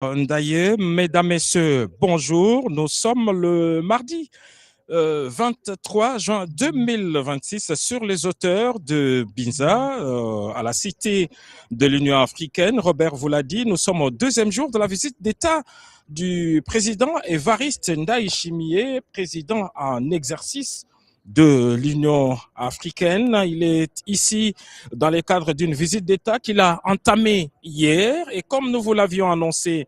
D'ailleurs, mesdames, messieurs, bonjour. Nous sommes le mardi 23 juin 2026 sur les hauteurs de Binza, à la Cité de l'Union africaine. Robert vous l'a dit, nous sommes au deuxième jour de la visite d'État du président Évariste Ndayishimiye, président en exercice de l'Union africaine. Il est ici dans le cadre d'une visite d'État qu'il a entamée hier et comme nous vous l'avions annoncé,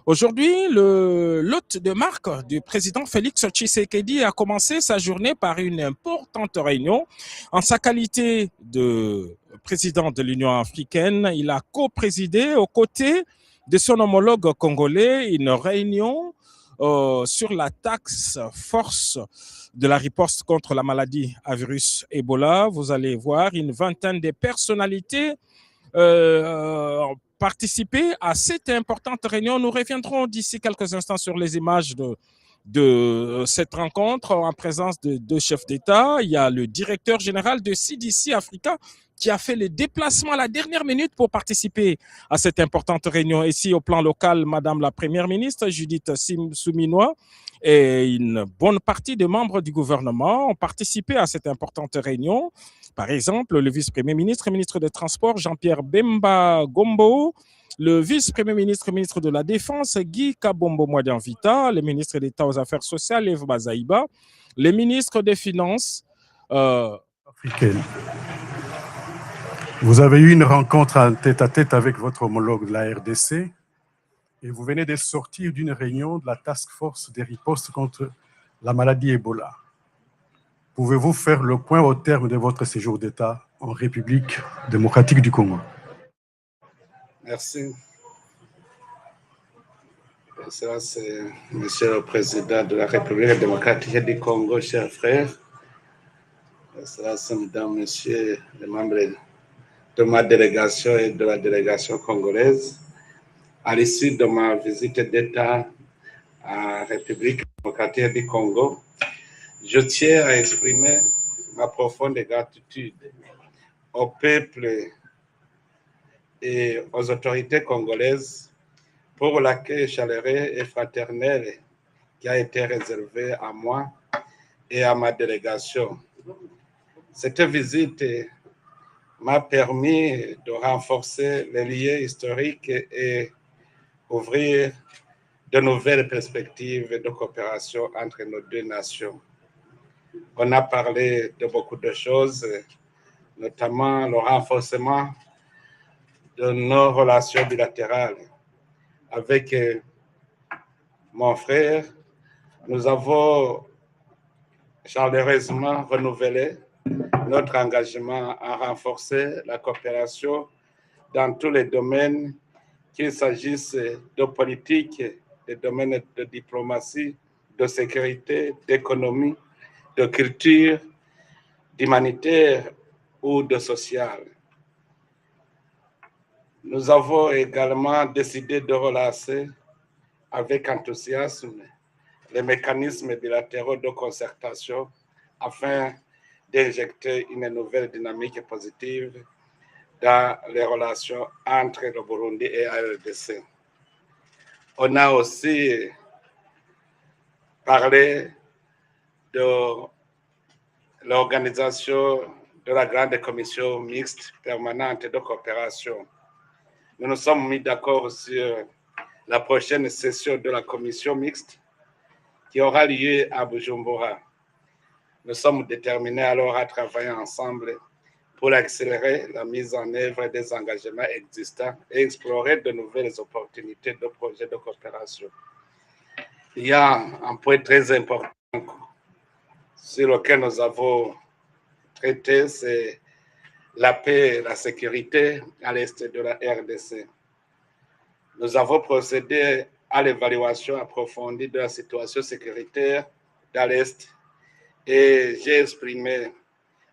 aujourd'hui, l'hôte de marque du président Félix Tshisekedi a commencé sa journée par une importante réunion. En sa qualité de président de l'Union africaine, il a co-présidé aux côtés de son homologue congolais une réunion sur la taxe force de la riposte contre la maladie à virus Ebola. Vous allez voir une vingtaine de personnalités participer à cette importante réunion. Nous reviendrons d'ici quelques instants sur les images de cette rencontre en présence de deux chefs d'État. Il y a le directeur général de CDC Africa qui a fait le déplacement à la dernière minute pour participer à cette importante réunion. Ici, au plan local, Madame la Première ministre, Judith Souminois, et une bonne partie des membres du gouvernement ont participé à cette importante réunion. Par exemple, le vice-premier ministre et ministre des Transports, Jean-Pierre Bemba Gombo, le vice-premier ministre et ministre de la Défense, Guy Kabombo Mwadianvita, le ministre d'État aux Affaires sociales, Eve Bazaïba, les ministres des Finances. Africaine. Vous avez eu une rencontre en tête-à-tête avec votre homologue de la RDC et vous venez de sortir d'une réunion de la Task Force des ripostes contre la maladie Ebola. Pouvez-vous faire le point au terme de votre séjour d'État en République démocratique du Congo? Merci. Excellence, Monsieur le Président de la République démocratique du Congo, chers frères. Excellence, Mesdames, Messieurs les membres de ma délégation et de la délégation congolaise. À l'issue de ma visite d'État à la République démocratique du Congo, je tiens à exprimer ma profonde gratitude au peuple et aux autorités congolaises pour l'accueil chaleureux et fraternel qui a été réservé à moi et à ma délégation. Cette visite m'a permis de renforcer les liens historiques et ouvrir de nouvelles perspectives de coopération entre nos deux nations. On a parlé de beaucoup de choses, notamment le renforcement de nos relations bilatérales. Avec mon frère, nous avons chaleureusement renouvelé notre engagement à renforcer la coopération dans tous les domaines, qu'il s'agisse de politique, des domaines de diplomatie, de sécurité, d'économie, de culture, d'humanitaire ou de social. Nous avons également décidé de relancer avec enthousiasme les mécanismes bilatéraux de concertation afin d'injecter une nouvelle dynamique positive dans les relations entre le Burundi et la RDC. On a aussi parlé de l'organisation de la grande commission mixte permanente de coopération. Nous nous sommes mis d'accord sur la prochaine session de la commission mixte qui aura lieu à Bujumbura. Nous sommes déterminés alors à travailler ensemble pour accélérer la mise en œuvre des engagements existants et explorer de nouvelles opportunités de projets de coopération. Il y a un point très important sur lequel nous avons traité, c'est la paix et la sécurité à l'est de la RDC. Nous avons procédé à l'évaluation approfondie de la situation sécuritaire dans l'est et j'ai exprimé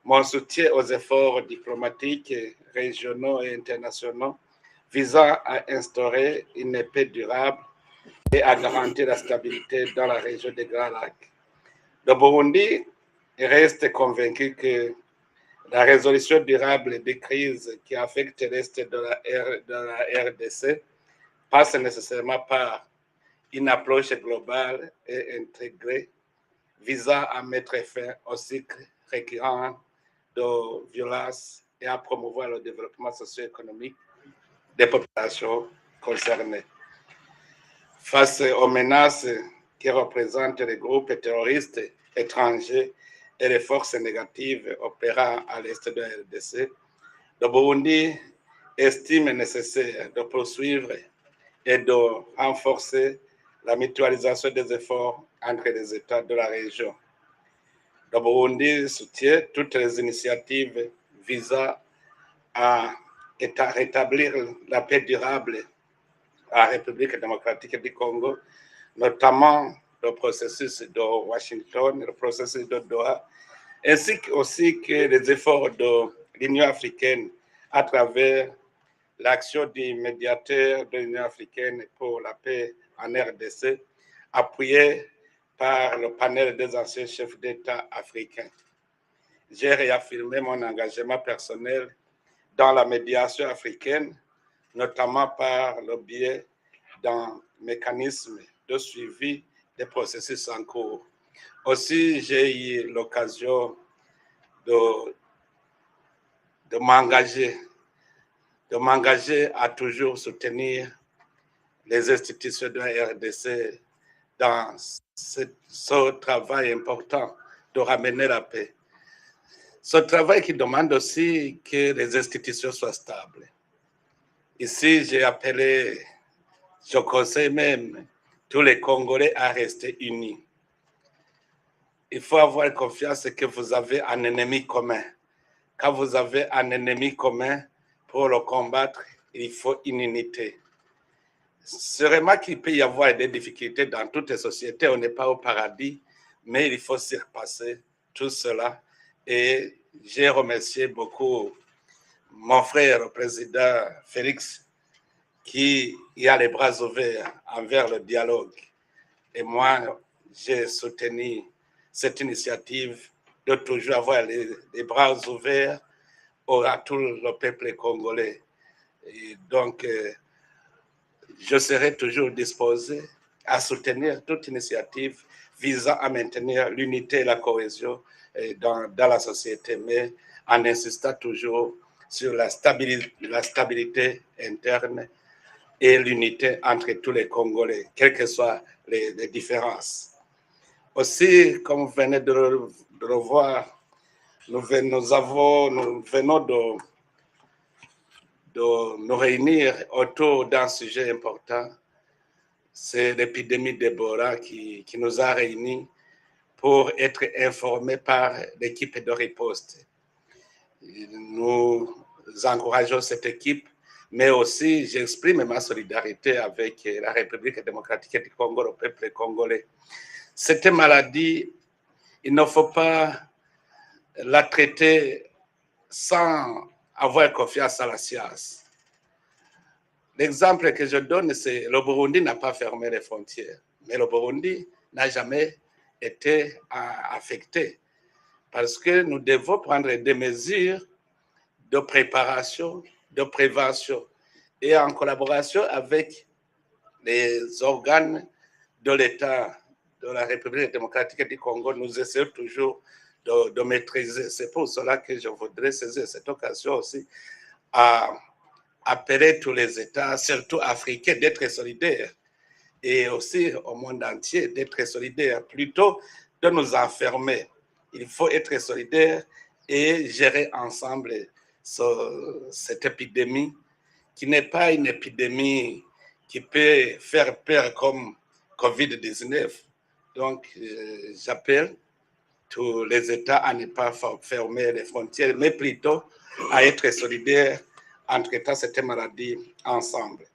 mon soutien aux efforts diplomatiques, régionaux et internationaux visant à instaurer une paix durable et à garantir la stabilité dans la région des Grands Lacs. Le Burundi reste convaincu que la résolution durable des crises qui affectent l'est de la RDC passe nécessairement par une approche globale et intégrée visant à mettre fin au cycle récurrent de violence et à promouvoir le développement socio-économique des populations concernées. Face aux menaces qui représentent les groupes terroristes étrangers et les forces négatives opérant à l'est de la RDC, le Burundi estime nécessaire de poursuivre et de renforcer la mutualisation des efforts entre les États de la région. Le Burundi soutient toutes les initiatives visant à rétablir la paix durable à la République démocratique du Congo, notamment le processus de Washington, le processus de Doha, ainsi aussi que les efforts de l'Union africaine à travers l'action du médiateur de l'Union africaine pour la paix en RDC, appuyé par le panel des anciens chefs d'État africains. J'ai réaffirmé mon engagement personnel dans la médiation africaine, notamment par le biais d'un mécanisme de suivi des processus en cours. Aussi, j'ai eu l'occasion de m'engager à toujours soutenir les institutions de la RDC dans ce travail important de ramener la paix. Ce travail qui demande aussi que les institutions soient stables. Ici, j'ai appelé, je conseille même tous les Congolais à rester unis. Il faut avoir confiance que vous avez un ennemi commun. Quand vous avez un ennemi commun, pour le combattre, il faut une unité. C'est vraiment qu'il peut y avoir des difficultés dans toutes les sociétés. On n'est pas au paradis, mais il faut surpasser tout cela. Et j'ai remercié beaucoup mon frère, le président Félix, qui a les bras ouverts envers le dialogue. Et moi, j'ai soutenu cette initiative de toujours avoir les bras ouverts à tout le peuple congolais. Et donc, je serai toujours disposé à soutenir toute initiative visant à maintenir l'unité et la cohésion dans la société, mais en insistant toujours sur la stabilité interne et l'unité entre tous les Congolais, quelles que soient les différences. Aussi, comme vous venez de le voir, nous venons de nous réunir autour d'un sujet important. C'est l'épidémie d'Ebola qui nous a réunis pour être informés par l'équipe de riposte. Nous encourageons cette équipe, mais aussi j'exprime ma solidarité avec la République démocratique du Congo, le peuple congolais. Cette maladie, il ne faut pas la traiter sans avoir confiance à la science. L'exemple que je donne, c'est le Burundi n'a pas fermé les frontières, mais le Burundi n'a jamais été affecté parce que nous devons prendre des mesures de préparation, de prévention et en collaboration avec les organes de l'État de la République démocratique du Congo, nous essayons toujours de maîtriser. C'est pour cela que je voudrais saisir cette occasion aussi à appeler tous les États, surtout africains, d'être solidaires et aussi au monde entier d'être solidaires, plutôt de nous enfermer. Il faut être solidaires et gérer ensemble cette épidémie qui n'est pas une épidémie qui peut faire peur comme COVID-19. Donc, j'appelle tous les États à ne pas fermer les frontières, mais plutôt à être solidaires en traitant cette maladie ensemble.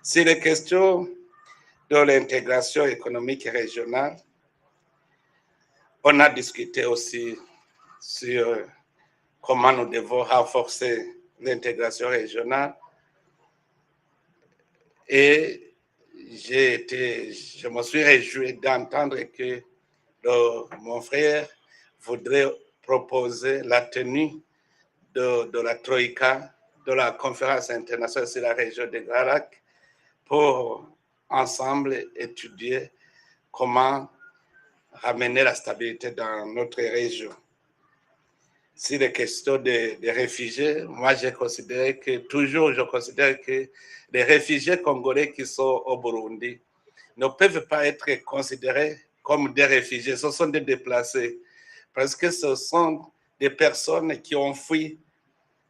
Sur les questions de l'intégration économique régionale, on a discuté aussi sur comment nous devons renforcer l'intégration régionale. Et je me suis réjoui d'entendre que mon frère voudrait proposer la tenue de la Troïka, de la conférence internationale sur la région des Grands Lacs, pour ensemble étudier comment ramener la stabilité dans notre région. Si les questions des réfugiés, moi je considère que les réfugiés congolais qui sont au Burundi ne peuvent pas être considérés comme des réfugiés, ce sont des déplacés, parce que ce sont des personnes qui ont fui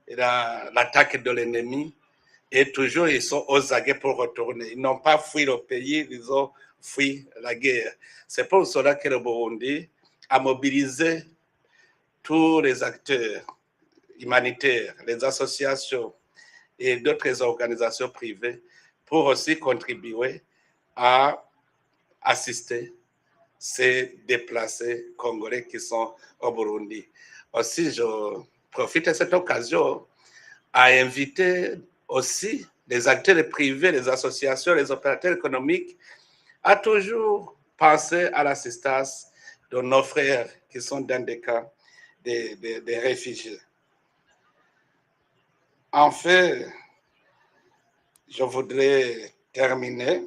l'attaque de l'ennemi et toujours ils sont aux aguets pour retourner. Ils n'ont pas fui le pays, ils ont fui la guerre. C'est pour cela que le Burundi a mobilisé tous les acteurs humanitaires, les associations et d'autres organisations privées pour aussi contribuer à assister ces déplacés congolais qui sont au Burundi. Aussi, je profite de cette occasion à inviter aussi les acteurs privés, les associations, les opérateurs économiques à toujours penser à l'assistance de nos frères qui sont dans des cas des réfugiés. Enfin, je voudrais terminer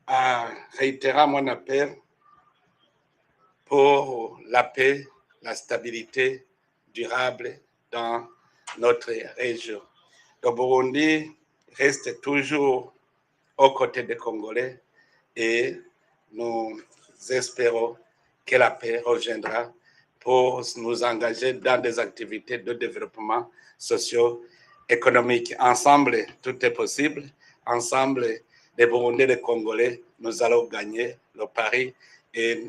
en réitérant mon appel pour la paix, la stabilité durable dans notre région. Le Burundi reste toujours aux côtés des Congolais et nous espérons que la paix reviendra pour nous engager dans des activités de développement socio-économique. Ensemble, tout est possible. Ensemble, les Burundais et les Congolais, nous allons gagner le pari et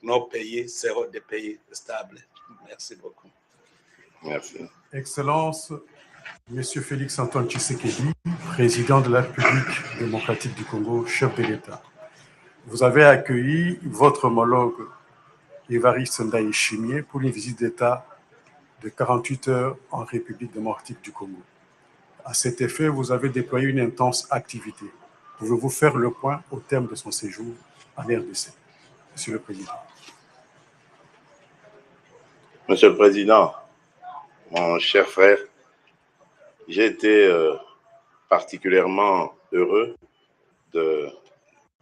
nos pays seront des pays stables. Merci beaucoup. Merci. Excellence, Monsieur Félix Antoine Tshisekedi, président de la République démocratique du Congo, chef de l'État. Vous avez accueilli votre homologue Évariste Ndayishimiye pour une visite d'État de 48 heures en République démocratique du Congo. À cet effet, vous avez déployé une intense activité. Pouvez-vous faire le point au terme de son séjour en RDC, Monsieur le Président? Monsieur le Président, mon cher frère, j'ai été particulièrement heureux de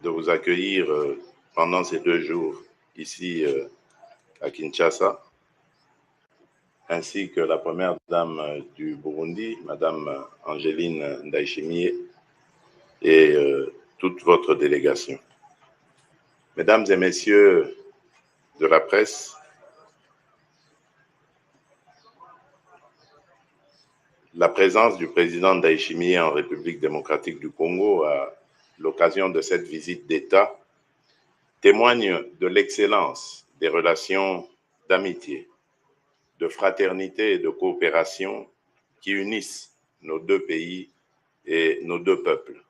vous accueillir pendant ces 2 jours ici à Kinshasa, ainsi que la première dame du Burundi, Madame Angéline Ndayishimiye, et toute votre délégation. Mesdames et messieurs de la presse, la présence du président Ndayishimiye en République démocratique du Congo à l'occasion de cette visite d'État témoigne de l'excellence des relations d'amitié, de fraternité et de coopération qui unissent nos 2 pays et nos 2 peuples.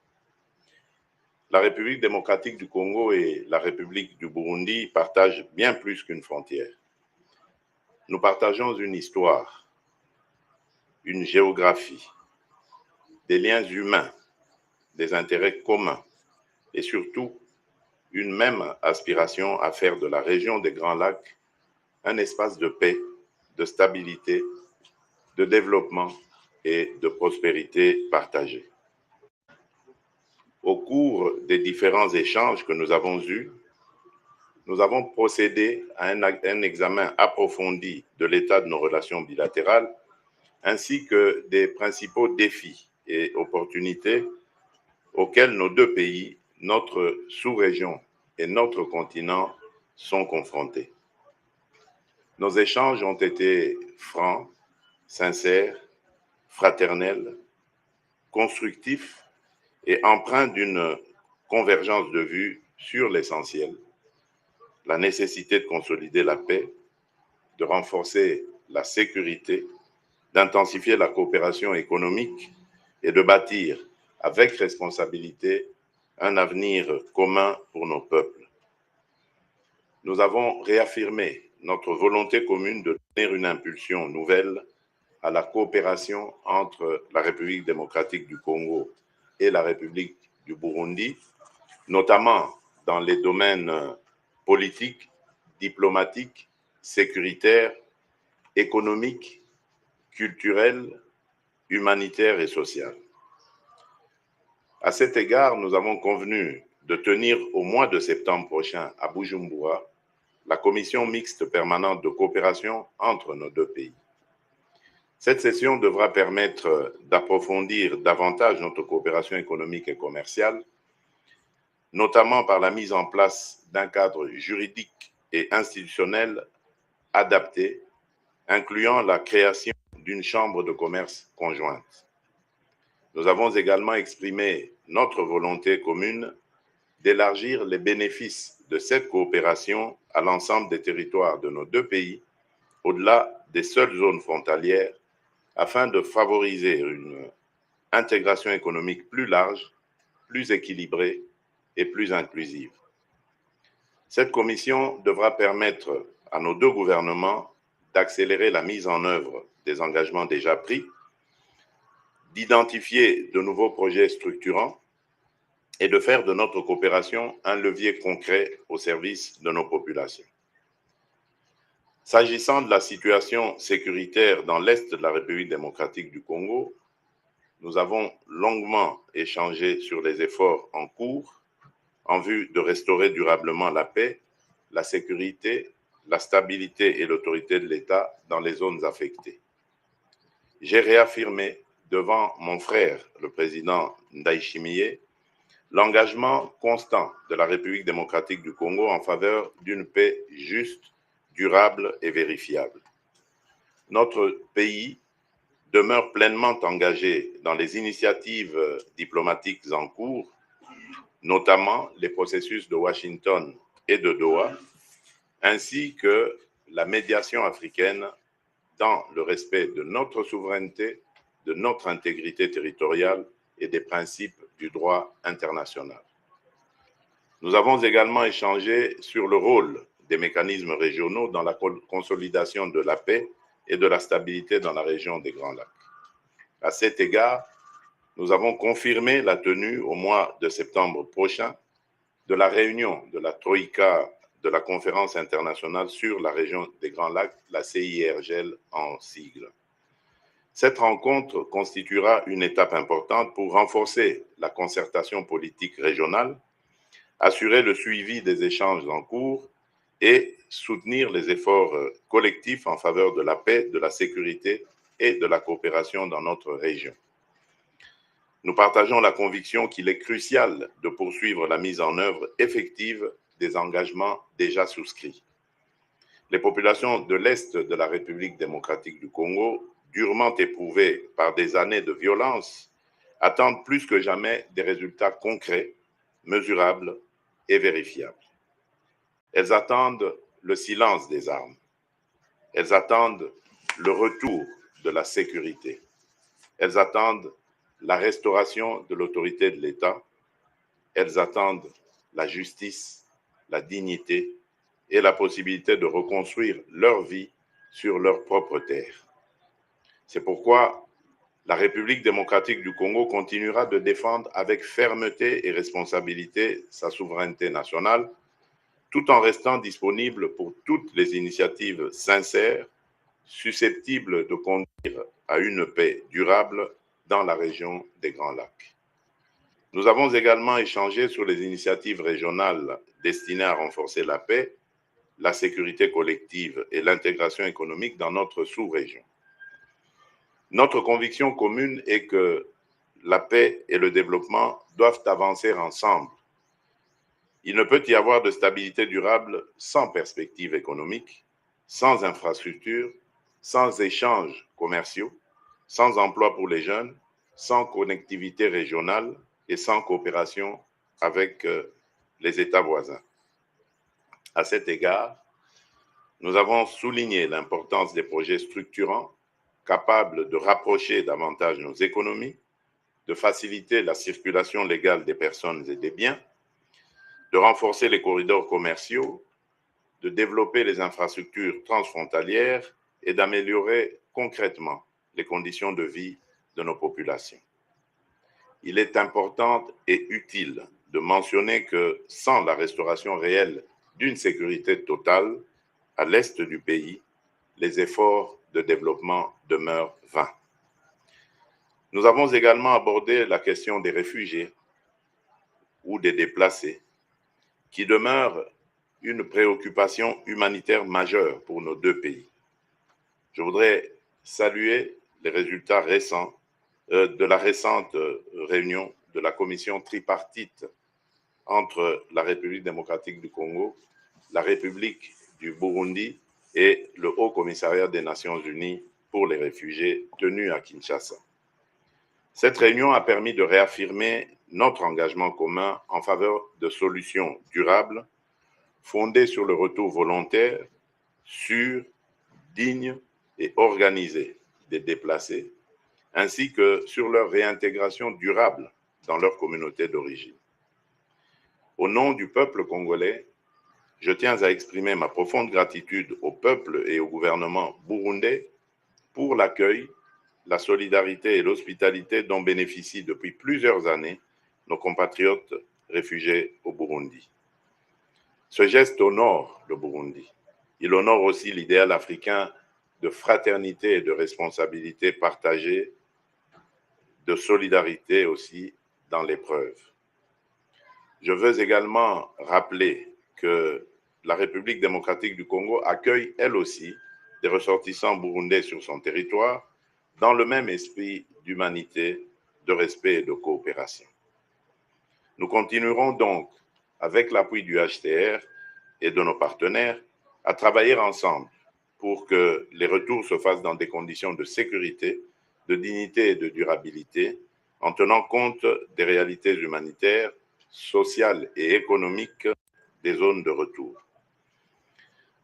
La République démocratique du Congo et la République du Burundi partagent bien plus qu'une frontière. Nous partageons une histoire, une géographie, des liens humains, des intérêts communs et surtout une même aspiration à faire de la région des Grands Lacs un espace de paix, de stabilité, de développement et de prospérité partagée. Au cours des différents échanges que nous avons eus, nous avons procédé à un examen approfondi de l'état de nos relations bilatérales ainsi que des principaux défis et opportunités auxquels nos 2 pays, notre sous-région et notre continent sont confrontés. Nos échanges ont été francs, sincères, fraternels, constructifs et empreints d'une convergence de vues sur l'essentiel, la nécessité de consolider la paix, de renforcer la sécurité, d'intensifier la coopération économique et de bâtir avec responsabilité un avenir commun pour nos peuples. Nous avons réaffirmé notre volonté commune de donner une impulsion nouvelle à la coopération entre la République démocratique du Congo et la République du Burundi, notamment dans les domaines politiques, diplomatiques, sécuritaires, économiques, culturels, humanitaires et sociaux. À cet égard, nous avons convenu de tenir au mois de septembre prochain à Bujumbura la commission mixte permanente de coopération entre nos deux pays. Cette session devra permettre d'approfondir davantage notre coopération économique et commerciale, notamment par la mise en place d'un cadre juridique et institutionnel adapté, incluant la création d'une chambre de commerce conjointe. Nous avons également exprimé notre volonté commune d'élargir les bénéfices de cette coopération à l'ensemble des territoires de nos deux pays, au-delà des seules zones frontalières, afin de favoriser une intégration économique plus large, plus équilibrée et plus inclusive. Cette commission devra permettre à nos deux gouvernements d'accélérer la mise en œuvre des engagements déjà pris, d'identifier de nouveaux projets structurants et de faire de notre coopération un levier concret au service de nos populations. S'agissant de la situation sécuritaire dans l'Est de la République démocratique du Congo, nous avons longuement échangé sur les efforts en cours en vue de restaurer durablement la paix, la sécurité, la stabilité et l'autorité de l'État dans les zones affectées. J'ai réaffirmé devant mon frère, le président Ndayishimiye, l'engagement constant de la République démocratique du Congo en faveur d'une paix juste, durable et vérifiable. Notre pays demeure pleinement engagé dans les initiatives diplomatiques en cours, notamment les processus de Washington et de Doha, ainsi que la médiation africaine dans le respect de notre souveraineté, de notre intégrité territoriale et des principes du droit international. Nous avons également échangé sur le rôle des mécanismes régionaux dans la consolidation de la paix et de la stabilité dans la région des Grands Lacs. À cet égard, nous avons confirmé la tenue au mois de septembre prochain de la réunion de la Troïka de la Conférence internationale sur la région des Grands Lacs, la CIRGL en sigle. Cette rencontre constituera une étape importante pour renforcer la concertation politique régionale, assurer le suivi des échanges en cours et soutenir les efforts collectifs en faveur de la paix, de la sécurité et de la coopération dans notre région. Nous partageons la conviction qu'il est crucial de poursuivre la mise en œuvre effective des engagements déjà souscrits. Les populations de l'Est de la République démocratique du Congo, durement éprouvées par des années de violence, attendent plus que jamais des résultats concrets, mesurables et vérifiables. Elles attendent le silence des armes. Elles attendent le retour de la sécurité. Elles attendent la restauration de l'autorité de l'État. Elles attendent la justice, la dignité et la possibilité de reconstruire leur vie sur leur propre terre. C'est pourquoi la République démocratique du Congo continuera de défendre avec fermeté et responsabilité sa souveraineté nationale, tout en restant disponible pour toutes les initiatives sincères, susceptibles de conduire à une paix durable dans la région des Grands Lacs. Nous avons également échangé sur les initiatives régionales destinées à renforcer la paix, la sécurité collective et l'intégration économique dans notre sous-région. Notre conviction commune est que la paix et le développement doivent avancer ensemble. Il ne peut y avoir de stabilité durable sans perspective économique, sans infrastructures, sans échanges commerciaux, sans emploi pour les jeunes, sans connectivité régionale et sans coopération avec les États voisins. À cet égard, nous avons souligné l'importance des projets structurants capables de rapprocher davantage nos économies, de faciliter la circulation légale des personnes et des biens, de renforcer les corridors commerciaux, de développer les infrastructures transfrontalières et d'améliorer concrètement les conditions de vie de nos populations. Il est important et utile de mentionner que sans la restauration réelle d'une sécurité totale à l'est du pays, les efforts de développement demeurent vains. Nous avons également abordé la question des réfugiés ou des déplacés, qui demeure une préoccupation humanitaire majeure pour nos deux pays. Je voudrais saluer les résultats récents de la récente réunion de la commission tripartite entre la République démocratique du Congo, la République du Burundi et le Haut Commissariat des Nations Unies pour les réfugiés tenue à Kinshasa. Cette réunion a permis de réaffirmer notre engagement commun en faveur de solutions durables, fondées sur le retour volontaire, sûr, digne et organisé des déplacés, ainsi que sur leur réintégration durable dans leur communauté d'origine. Au nom du peuple congolais, je tiens à exprimer ma profonde gratitude au peuple et au gouvernement burundais pour l'accueil, la solidarité et l'hospitalité dont bénéficient depuis plusieurs années nos compatriotes réfugiés au Burundi. Ce geste honore le Burundi. Il honore aussi l'idéal africain de fraternité et de responsabilité partagée, de solidarité aussi dans l'épreuve. Je veux également rappeler que la République démocratique du Congo accueille elle aussi des ressortissants burundais sur son territoire dans le même esprit d'humanité, de respect et de coopération. Nous continuerons donc, avec l'appui du HCR et de nos partenaires, à travailler ensemble pour que les retours se fassent dans des conditions de sécurité, de dignité et de durabilité, en tenant compte des réalités humanitaires, sociales et économiques des zones de retour.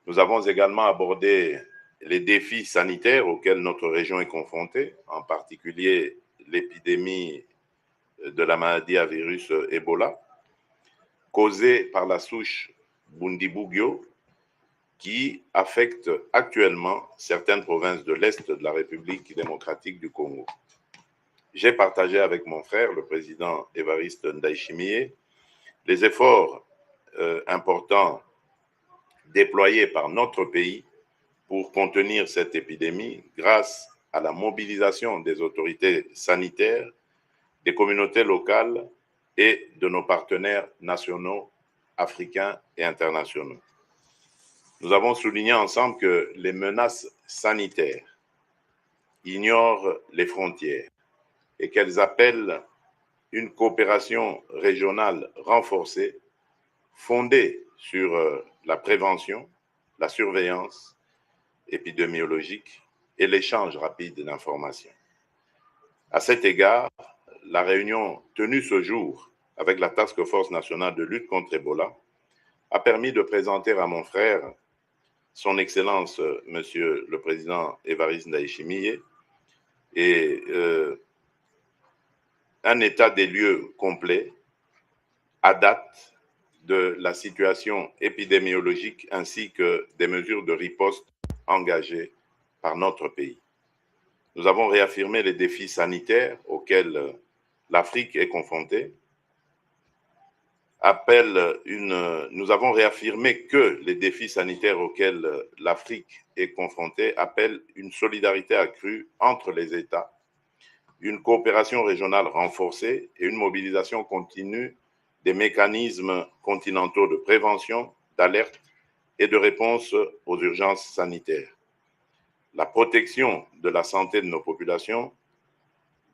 Nous avons également abordé les défis sanitaires auxquels notre région est confrontée, en particulier l'épidémie de la maladie à virus Ebola, causée par la souche Bundibugyo, qui affecte actuellement certaines provinces de l'Est de la République démocratique du Congo. J'ai partagé avec mon frère, le président Évariste Ndayishimiye, les efforts importants déployés par notre pays pour contenir cette épidémie grâce à la mobilisation des autorités sanitaires, des communautés locales et de nos partenaires nationaux, africains et internationaux. Nous avons souligné ensemble que les menaces sanitaires ignorent les frontières et qu'elles appellent une coopération régionale renforcée, fondée sur la prévention, la surveillance épidémiologique et l'échange rapide d'informations. À cet égard, la réunion tenue ce jour avec la Task Force nationale de lutte contre Ebola a permis de présenter à mon frère, son Excellence, Monsieur le Président Évariste Ndayishimiye, et un état des lieux complet à date de la situation épidémiologique ainsi que des mesures de riposte engagées par notre pays. Nous avons réaffirmé les défis sanitaires auxquels l'Afrique est confrontée. Nous avons réaffirmé que les défis sanitaires auxquels l'Afrique est confrontée appellent une solidarité accrue entre les États, une coopération régionale renforcée et une mobilisation continue des mécanismes continentaux de prévention, d'alerte et de réponse aux urgences sanitaires. La protection de la santé de nos populations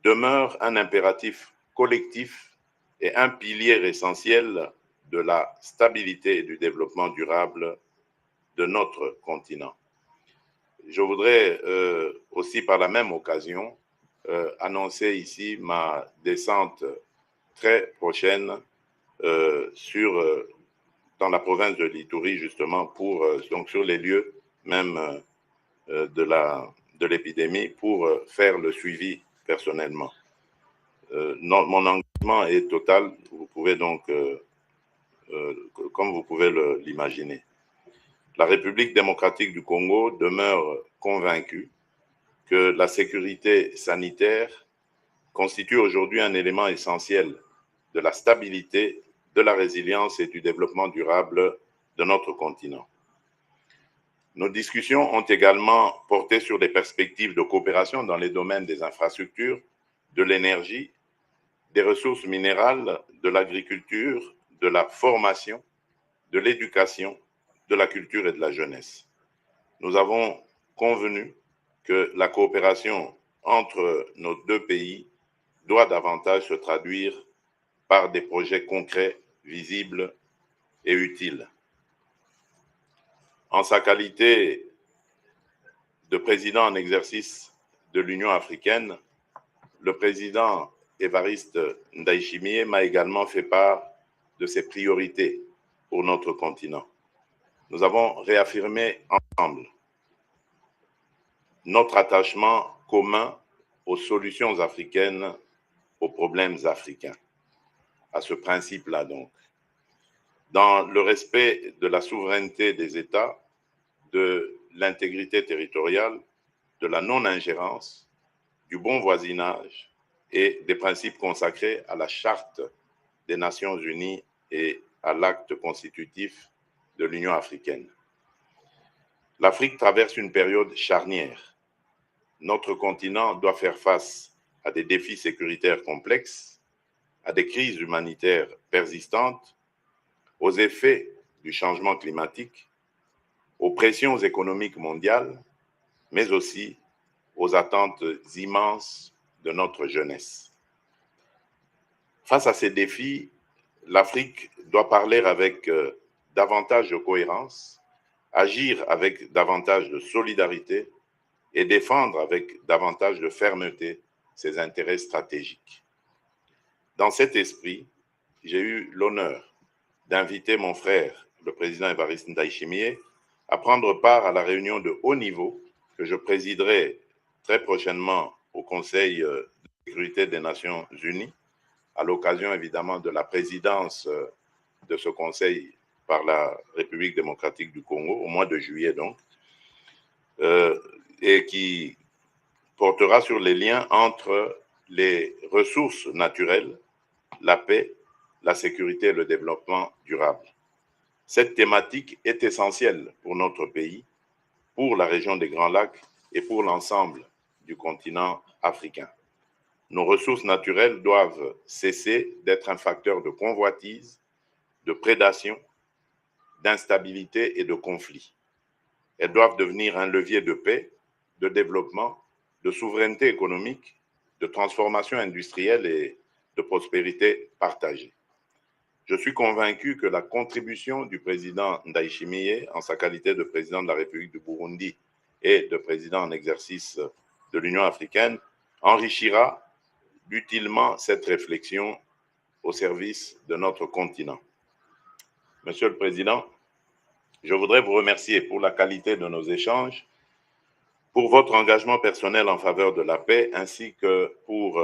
demeure un impératif collectif et un pilier essentiel de la stabilité et du développement durable de notre continent. Je voudrais aussi par la même occasion annoncer ici ma descente très prochaine dans la province de l'Ituri, justement, donc sur les lieux même de l'épidémie, pour faire le suivi personnellement. Mon engagement est total, vous pouvez donc, comme vous pouvez l'imaginer. La République démocratique du Congo demeure convaincue que la sécurité sanitaire constitue aujourd'hui un élément essentiel de la stabilité, de la résilience et du développement durable de notre continent. Nos discussions ont également porté sur des perspectives de coopération dans les domaines des infrastructures, de l'énergie, des ressources minérales, de l'agriculture, de la formation, de l'éducation, de la culture et de la jeunesse. Nous avons convenu que la coopération entre nos deux pays doit davantage se traduire par des projets concrets, visibles et utiles. En sa qualité de président en exercice de l'Union africaine, le président Évariste Ndayishimiye m'a également fait part de ses priorités pour notre continent. Nous avons réaffirmé ensemble notre attachement commun aux solutions africaines aux problèmes africains. À ce principe-là, donc, dans le respect de la souveraineté des États, de l'intégrité territoriale, de la non-ingérence, du bon voisinage et des principes consacrés à la Charte des Nations Unies et à l'acte constitutif de l'Union africaine. L'Afrique traverse une période charnière. Notre continent doit faire face à des défis sécuritaires complexes, à des crises humanitaires persistantes, aux effets du changement climatique, aux pressions économiques mondiales, mais aussi aux attentes immenses de notre jeunesse. Face à ces défis, l'Afrique doit parler avec davantage de cohérence, agir avec davantage de solidarité et défendre avec davantage de fermeté ses intérêts stratégiques. Dans cet esprit, j'ai eu l'honneur d'inviter mon frère, le président Évariste Ndayishimiye, à prendre part à la réunion de haut niveau que je présiderai très prochainement au Conseil de sécurité des Nations Unies, à l'occasion évidemment de la présidence de ce Conseil par la République démocratique du Congo, au mois de juillet donc, et qui portera sur les liens entre les ressources naturelles, la paix, la sécurité et le développement durable. Cette thématique est essentielle pour notre pays, pour la région des Grands Lacs et pour l'ensemble du continent africain. Nos ressources naturelles doivent cesser d'être un facteur de convoitise, de prédation, d'instabilité et de conflit. Elles doivent devenir un levier de paix, de développement, de souveraineté économique, de transformation industrielle et de prospérité partagée. Je suis convaincu que la contribution du président Ndayishimiye, en sa qualité de président de la République du Burundi et de président en exercice de l'Union africaine, enrichira utilement cette réflexion au service de notre continent. Monsieur le Président, je voudrais vous remercier pour la qualité de nos échanges, pour votre engagement personnel en faveur de la paix, ainsi que pour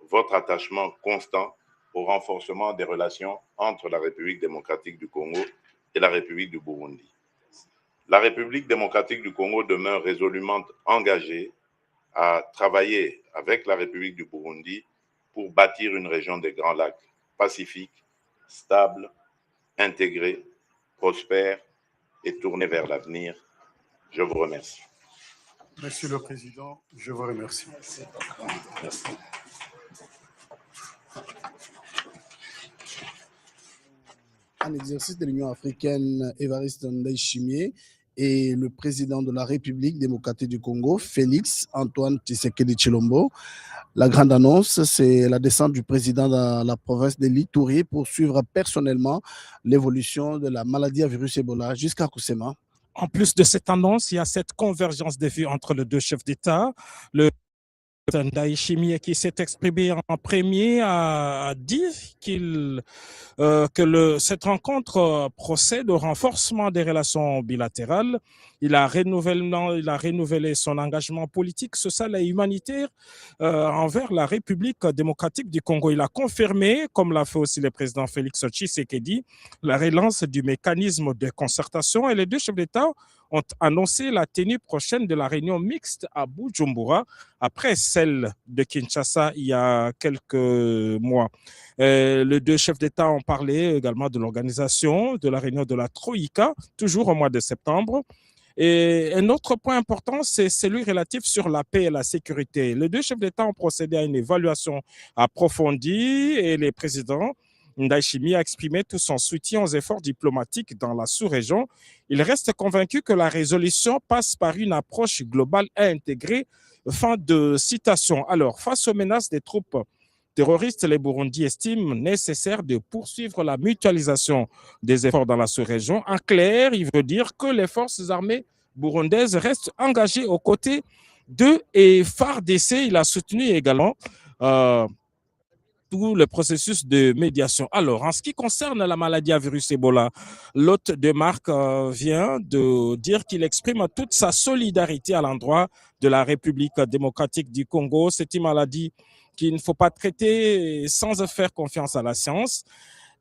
votre attachement constant au renforcement des relations entre la République démocratique du Congo et la République du Burundi. La République démocratique du Congo demeure résolument engagée à travailler avec la République du Burundi pour bâtir une région des Grands Lacs pacifique, stable, intégrée, prospère et tournée vers l'avenir. Je vous remercie. Monsieur le Président, je vous remercie. Merci. En exercice de l'Union africaine, Évariste Ndayishimiye, et le président de la République démocratique du Congo, Félix Antoine Tshisekedi Tshilombo. La grande annonce, c'est la descente du président dans la province de l'Ituri pour suivre personnellement l'évolution de la maladie à virus Ebola jusqu'à Kusema. En plus de cette annonce, il y a cette convergence de vues entre les deux chefs d'État. Le Ndayishimiye qui s'est exprimé en premier a dit que cette rencontre procède au renforcement des relations bilatérales. Il a renouvelé son engagement politique, social et humanitaire envers la République démocratique du Congo. Il a confirmé, comme l'a fait aussi le président Félix Tshisekedi, la relance du mécanisme de concertation, et les deux chefs d'État ont annoncé la tenue prochaine de la réunion mixte à Bujumbura, après celle de Kinshasa il y a quelques mois. Les deux chefs d'État ont parlé également de l'organisation de la réunion de la Troïka, toujours au mois de septembre. Et un autre point important, c'est celui relatif sur la paix et la sécurité. Les deux chefs d'État ont procédé à une évaluation approfondie et les présidents Ndayishimiye a exprimé tout son soutien aux efforts diplomatiques dans la sous-région. Il reste convaincu que la résolution passe par une approche globale et intégrée. Fin de citation. Alors, face aux menaces des troupes terroristes, les Burundis estiment nécessaire de poursuivre la mutualisation des efforts dans la sous-région. En clair, il veut dire que les forces armées burundaises restent engagées aux côtés d'eux et FARDC. Il a soutenu également tout le processus de médiation. Alors, en ce qui concerne la maladie à virus Ebola, l'hôte de marque vient de dire qu'il exprime toute sa solidarité à l'endroit de la République démocratique du Congo. C'est une maladie qu'il ne faut pas traiter sans faire confiance à la science.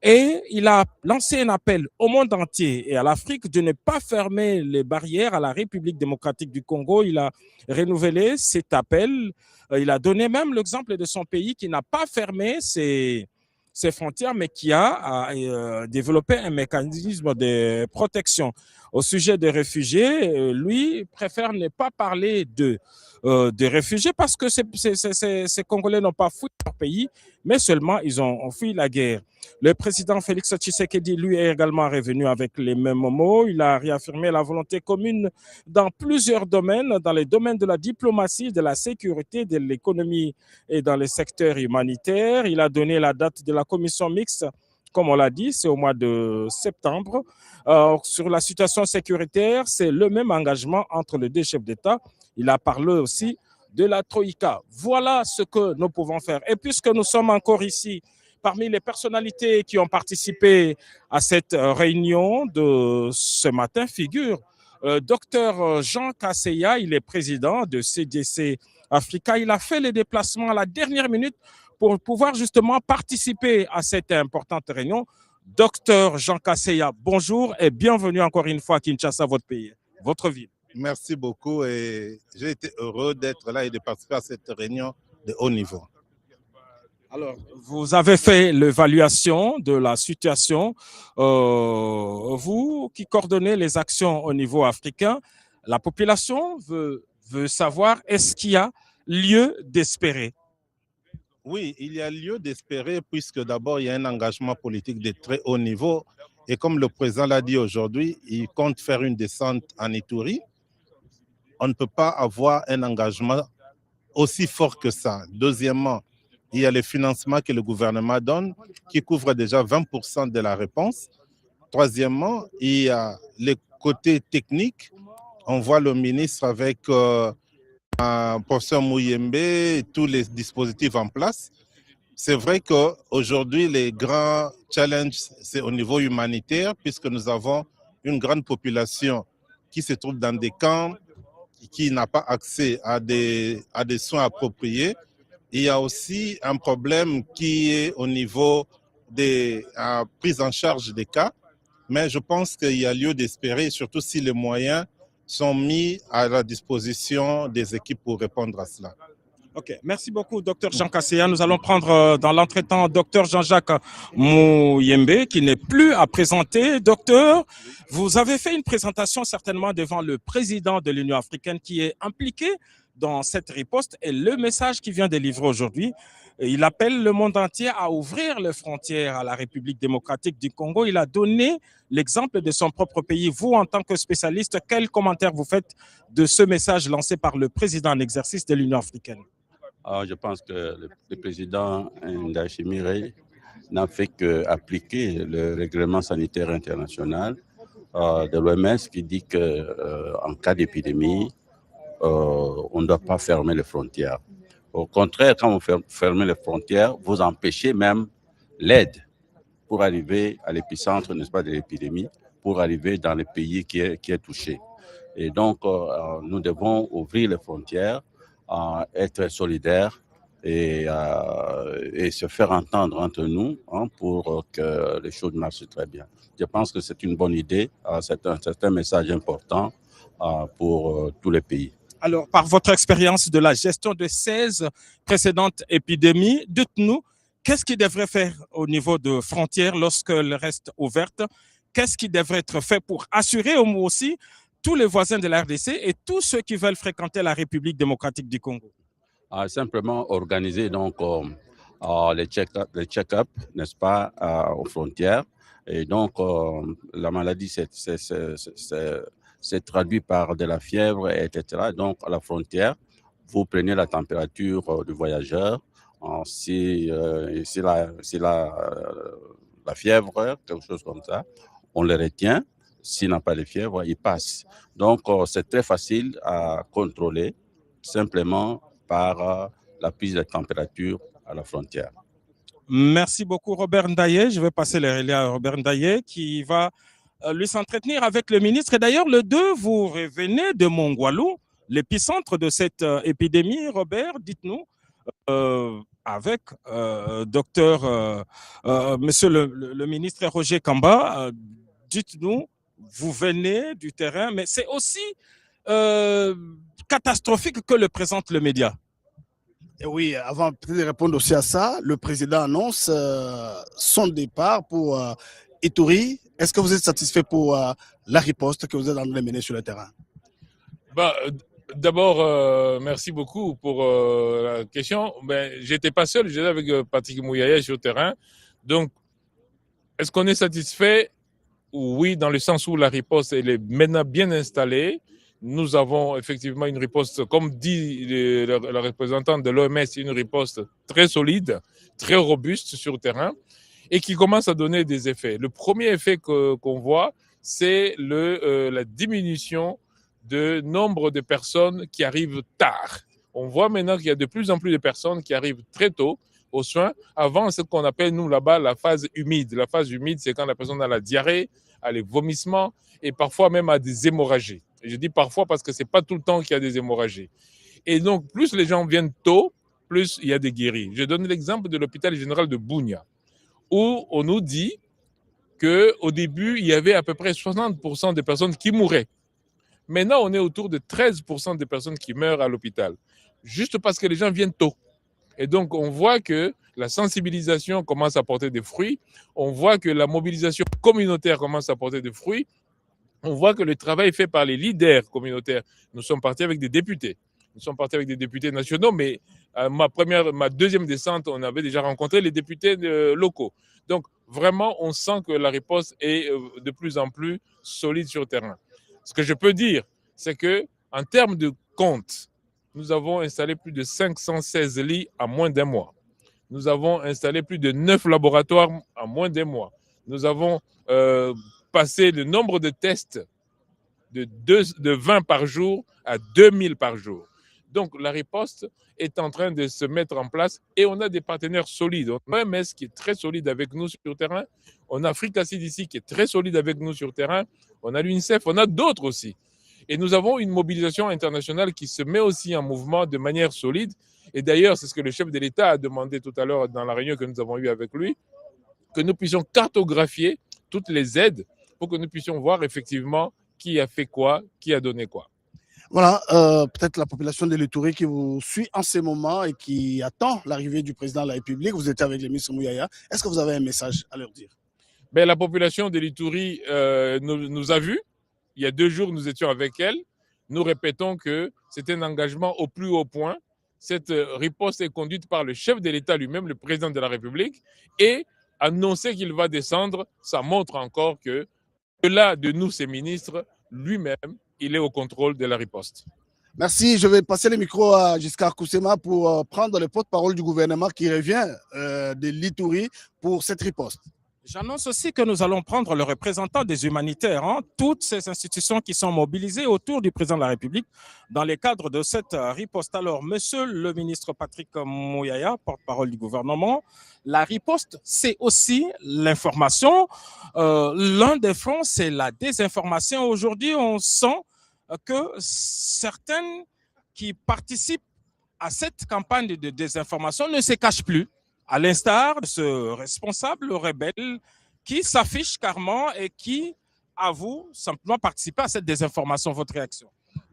Et il a lancé un appel au monde entier et à l'Afrique de ne pas fermer les barrières à la République démocratique du Congo. Il a renouvelé cet appel. Il a donné même l'exemple de son pays qui n'a pas fermé ses frontières, mais qui a développé un mécanisme de protection. Au sujet des réfugiés, lui préfère ne pas parler de réfugiés parce que ces Congolais n'ont pas fui leur pays, mais seulement ils ont fui la guerre. Le président Félix Tshisekedi, lui, est également revenu avec les mêmes mots. Il a réaffirmé la volonté commune dans plusieurs domaines, dans les domaines de la diplomatie, de la sécurité, de l'économie et dans les secteurs humanitaires. Il a donné la date de la commission mixte. Comme on l'a dit, c'est au mois de septembre. Sur la situation sécuritaire, c'est le même engagement entre les deux chefs d'État. Il a parlé aussi de la Troïka. Voilà ce que nous pouvons faire. Et puisque nous sommes encore ici, parmi les personnalités qui ont participé à cette réunion de ce matin figure Dr Jean Kaseya. Il est président de CDC Africa. Il a fait les déplacements à la dernière minute pour pouvoir justement participer à cette importante réunion. Dr Jean Kaseya, bonjour et bienvenue encore une fois à Kinshasa, votre pays, votre ville. Merci beaucoup et j'ai été heureux d'être là et de participer à cette réunion de haut niveau. Alors, vous avez fait l'évaluation de la situation. Vous qui coordonnez les actions au niveau africain, la population veut savoir est-ce qu'il y a lieu d'espérer? Oui, il y a lieu d'espérer puisque d'abord il y a un engagement politique de très haut niveau et comme le président l'a dit aujourd'hui, il compte faire une descente en Ituri. On ne peut pas avoir un engagement aussi fort que ça. Deuxièmement, il y a le financement que le gouvernement donne qui couvre déjà 20% de la réponse. Troisièmement, il y a le côté technique. On voit le ministre avec professeur Muyembe et tous les dispositifs en place. C'est vrai qu'aujourd'hui, les grands challenges, c'est au niveau humanitaire puisque nous avons une grande population qui se trouve dans des camps, qui n'a pas accès à des soins appropriés. Il y a aussi un problème qui est au niveau des prises en charge des cas, mais je pense qu'il y a lieu d'espérer, surtout si les moyens sont mis à la disposition des équipes pour répondre à cela. Ok, merci beaucoup, Dr Jean Kaseya. Nous allons prendre dans l'entretemps Dr Jean-Jacques Muyembe, qui n'est plus à présenter. Docteur, vous avez fait une présentation certainement devant le président de l'Union africaine qui est impliqué dans cette riposte et le message qu'il vient de livrer aujourd'hui. Il appelle le monde entier à ouvrir les frontières à la République démocratique du Congo. Il a donné l'exemple de son propre pays. Vous, en tant que spécialiste, quel commentaire vous faites de ce message lancé par le président en exercice de l'Union africaine? Je pense que le président Ndayishimiye n'a fait qu'appliquer le règlement sanitaire international de l'OMS qui dit qu'en cas d'épidémie, on ne doit pas fermer les frontières. Au contraire, quand vous fermez les frontières, vous empêchez même l'aide pour arriver à l'épicentre, n'est-ce pas, de l'épidémie, pour arriver dans le pays qui est touché. Et donc, nous devons ouvrir les frontières, être solidaires et se faire entendre entre nous pour que les choses marchent très bien. Je pense que c'est une bonne idée, c'est un message important pour tous les pays. Alors, par votre expérience de la gestion de 16 précédentes épidémies, dites-nous, qu'est-ce qui devrait faire au niveau de frontières lorsqu'elles restent ouvertes? Qu'est-ce qui devrait être fait pour assurer aussi tous les voisins de la RDC et tous ceux qui veulent fréquenter la République démocratique du Congo? Simplement organiser donc les check-up, n'est-ce pas, aux frontières. Et donc, la maladie s'est traduite par de la fièvre, etc. Donc, à la frontière, vous prenez la température du voyageur. Si la fièvre, quelque chose comme ça, on le retient. S'il n'a pas de fièvre, il passe. Donc, c'est très facile à contrôler, simplement par la prise de température à la frontière. Merci beaucoup, Robert Ndaye. Je vais passer le relais à Robert Ndaye qui va lui s'entretenir avec le ministre. Et d'ailleurs, le 2, vous revenez de Mongwalu, l'épicentre de cette épidémie. Robert, dites-nous, avec monsieur le ministre Roger Kamba, dites-nous, vous venez du terrain, mais c'est aussi catastrophique que le présente le média. Et oui, avant de répondre aussi à ça, le président annonce son départ pour Ituri. Est-ce que vous êtes satisfait pour la riposte que vous êtes en train de mener sur le terrain? D'abord, merci beaucoup pour la question. J'étais pas seul, j'étais avec Patrick Mouyaya sur le terrain. Donc, est-ce qu'on est satisfait? Oui, dans le sens où la riposte elle est maintenant bien installée. Nous avons effectivement une riposte, comme dit le représentant de l'OMS, une riposte très solide, très robuste sur le terrain et qui commence à donner des effets. Le premier effet qu'on voit, c'est la diminution de nombre de personnes qui arrivent tard. On voit maintenant qu'il y a de plus en plus de personnes qui arrivent très tôt aux soins, avant ce qu'on appelle, nous, là-bas, la phase humide. La phase humide, c'est quand la personne a la diarrhée, a les vomissements et parfois même a des hémorragies. Et je dis parfois parce que ce n'est pas tout le temps qu'il y a des hémorragies. Et donc, plus les gens viennent tôt, plus il y a des guéris. Je donne l'exemple de l'hôpital général de Bunia, où on nous dit qu'au début, il y avait à peu près 60% des personnes qui mouraient. Maintenant, on est autour de 13% des personnes qui meurent à l'hôpital, juste parce que les gens viennent tôt. Et donc, on voit que la sensibilisation commence à porter des fruits. On voit que la mobilisation communautaire commence à porter des fruits. On voit que le travail fait par les leaders communautaires. Nous sommes partis avec des députés. Nous sommes partis avec des députés nationaux, mais ma deuxième descente, on avait déjà rencontré les députés locaux. Donc, vraiment, on sent que la riposte est de plus en plus solide sur le terrain. Ce que je peux dire, c'est qu'en termes de compte, nous avons installé plus de 516 lits en moins d'un mois. Nous avons installé plus de 9 laboratoires en moins d'un mois. Nous avons passé le nombre de tests de 20 par jour à 2000 par jour. Donc, la riposte est en train de se mettre en place et on a des partenaires solides. On a OMS qui est très solide avec nous sur le terrain. On a Africa CDC qui est très solide avec nous sur le terrain. On a l'UNICEF, on a d'autres aussi. Et nous avons une mobilisation internationale qui se met aussi en mouvement de manière solide. Et d'ailleurs, c'est ce que le chef de l'État a demandé tout à l'heure dans la réunion que nous avons eue avec lui, que nous puissions cartographier toutes les aides pour que nous puissions voir effectivement qui a fait quoi, qui a donné quoi. Voilà, peut-être la population de l'Ituri qui vous suit en ce moment et qui attend l'arrivée du président de la République. Vous étiez avec le ministre Mouyaya. Est-ce que vous avez un message à leur dire? La population de l'Ituri nous a vus. Il y a 2 jours, nous étions avec elle. Nous répétons que c'est un engagement au plus haut point. Cette riposte est conduite par le chef de l'État lui-même, le président de la République, et annoncer qu'il va descendre, ça montre encore que, au-delà de nous, ces ministres, lui-même, il est au contrôle de la riposte. Merci. Je vais passer le micro à Giscard Koussema pour prendre le porte-parole du gouvernement qui revient de l'Ituri pour cette riposte. J'annonce aussi que nous allons prendre le représentant des humanitaires, toutes ces institutions qui sont mobilisées autour du président de la République dans le cadre de cette riposte. Alors, monsieur le ministre Patrick Mouyaya, porte-parole du gouvernement, la riposte, c'est aussi l'information. L'un des fronts, c'est la désinformation. Aujourd'hui, on sent que certaines qui participent à cette campagne de désinformation ne se cachent plus, à l'instar de ce responsable rebelle qui s'affiche carrément et qui avoue simplement participer à cette désinformation. Votre réaction?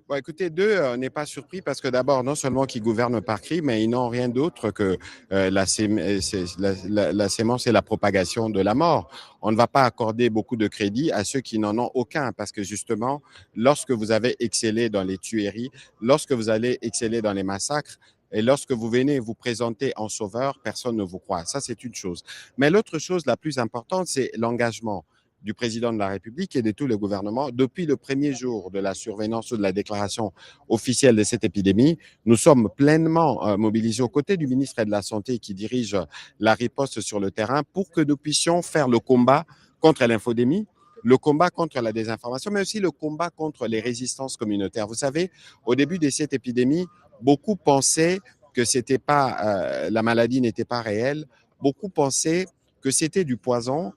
Bon, écoutez, on n'est pas surpris parce que d'abord, non seulement qu'ils gouvernent par cri, mais ils n'ont rien d'autre que la sémence et la propagation de la mort. On ne va pas accorder beaucoup de crédit à ceux qui n'en ont aucun parce que justement, lorsque vous avez excellé dans les tueries, lorsque vous allez exceller dans les massacres, et lorsque vous venez vous présenter en sauveur, personne ne vous croit. Ça, c'est une chose. Mais l'autre chose la plus importante, c'est l'engagement du président de la République et de tout le gouvernement. Depuis le premier jour de la survenance ou de la déclaration officielle de cette épidémie, nous sommes pleinement mobilisés aux côtés du ministre de la Santé qui dirige la riposte sur le terrain pour que nous puissions faire le combat contre l'infodémie, le combat contre la désinformation, mais aussi le combat contre les résistances communautaires. Vous savez, au début de cette épidémie, beaucoup pensaient que c'était pas, la maladie n'était pas réelle. Beaucoup pensaient que c'était du poison.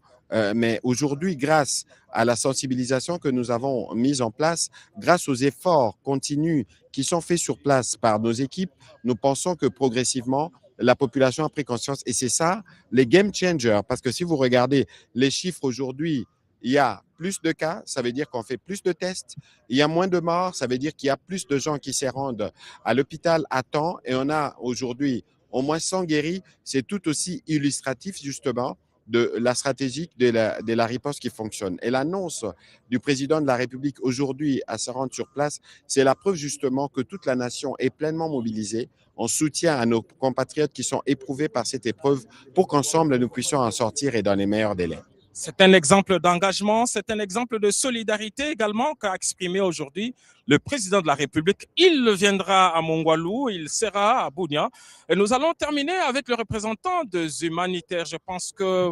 Mais aujourd'hui, grâce à la sensibilisation que nous avons mise en place, grâce aux efforts continus qui sont faits sur place par nos équipes, nous pensons que progressivement, la population a pris conscience. Et c'est ça, les game changers. Parce que si vous regardez les chiffres aujourd'hui, il y a plus de cas, ça veut dire qu'on fait plus de tests. Il y a moins de morts, ça veut dire qu'il y a plus de gens qui se rendent à l'hôpital à temps. Et on a aujourd'hui au moins 100 guéris. C'est tout aussi illustratif, justement, de la stratégie de la riposte qui fonctionne. Et l'annonce du président de la République aujourd'hui à se rendre sur place, c'est la preuve justement que toute la nation est pleinement mobilisée en soutien à nos compatriotes qui sont éprouvés par cette épreuve pour qu'ensemble nous puissions en sortir et dans les meilleurs délais. C'est un exemple d'engagement, c'est un exemple de solidarité également qu'a exprimé aujourd'hui le président de la République. Il viendra à Mongwalou, il sera à Bunia. Et nous allons terminer avec le représentant des humanitaires. Je pense que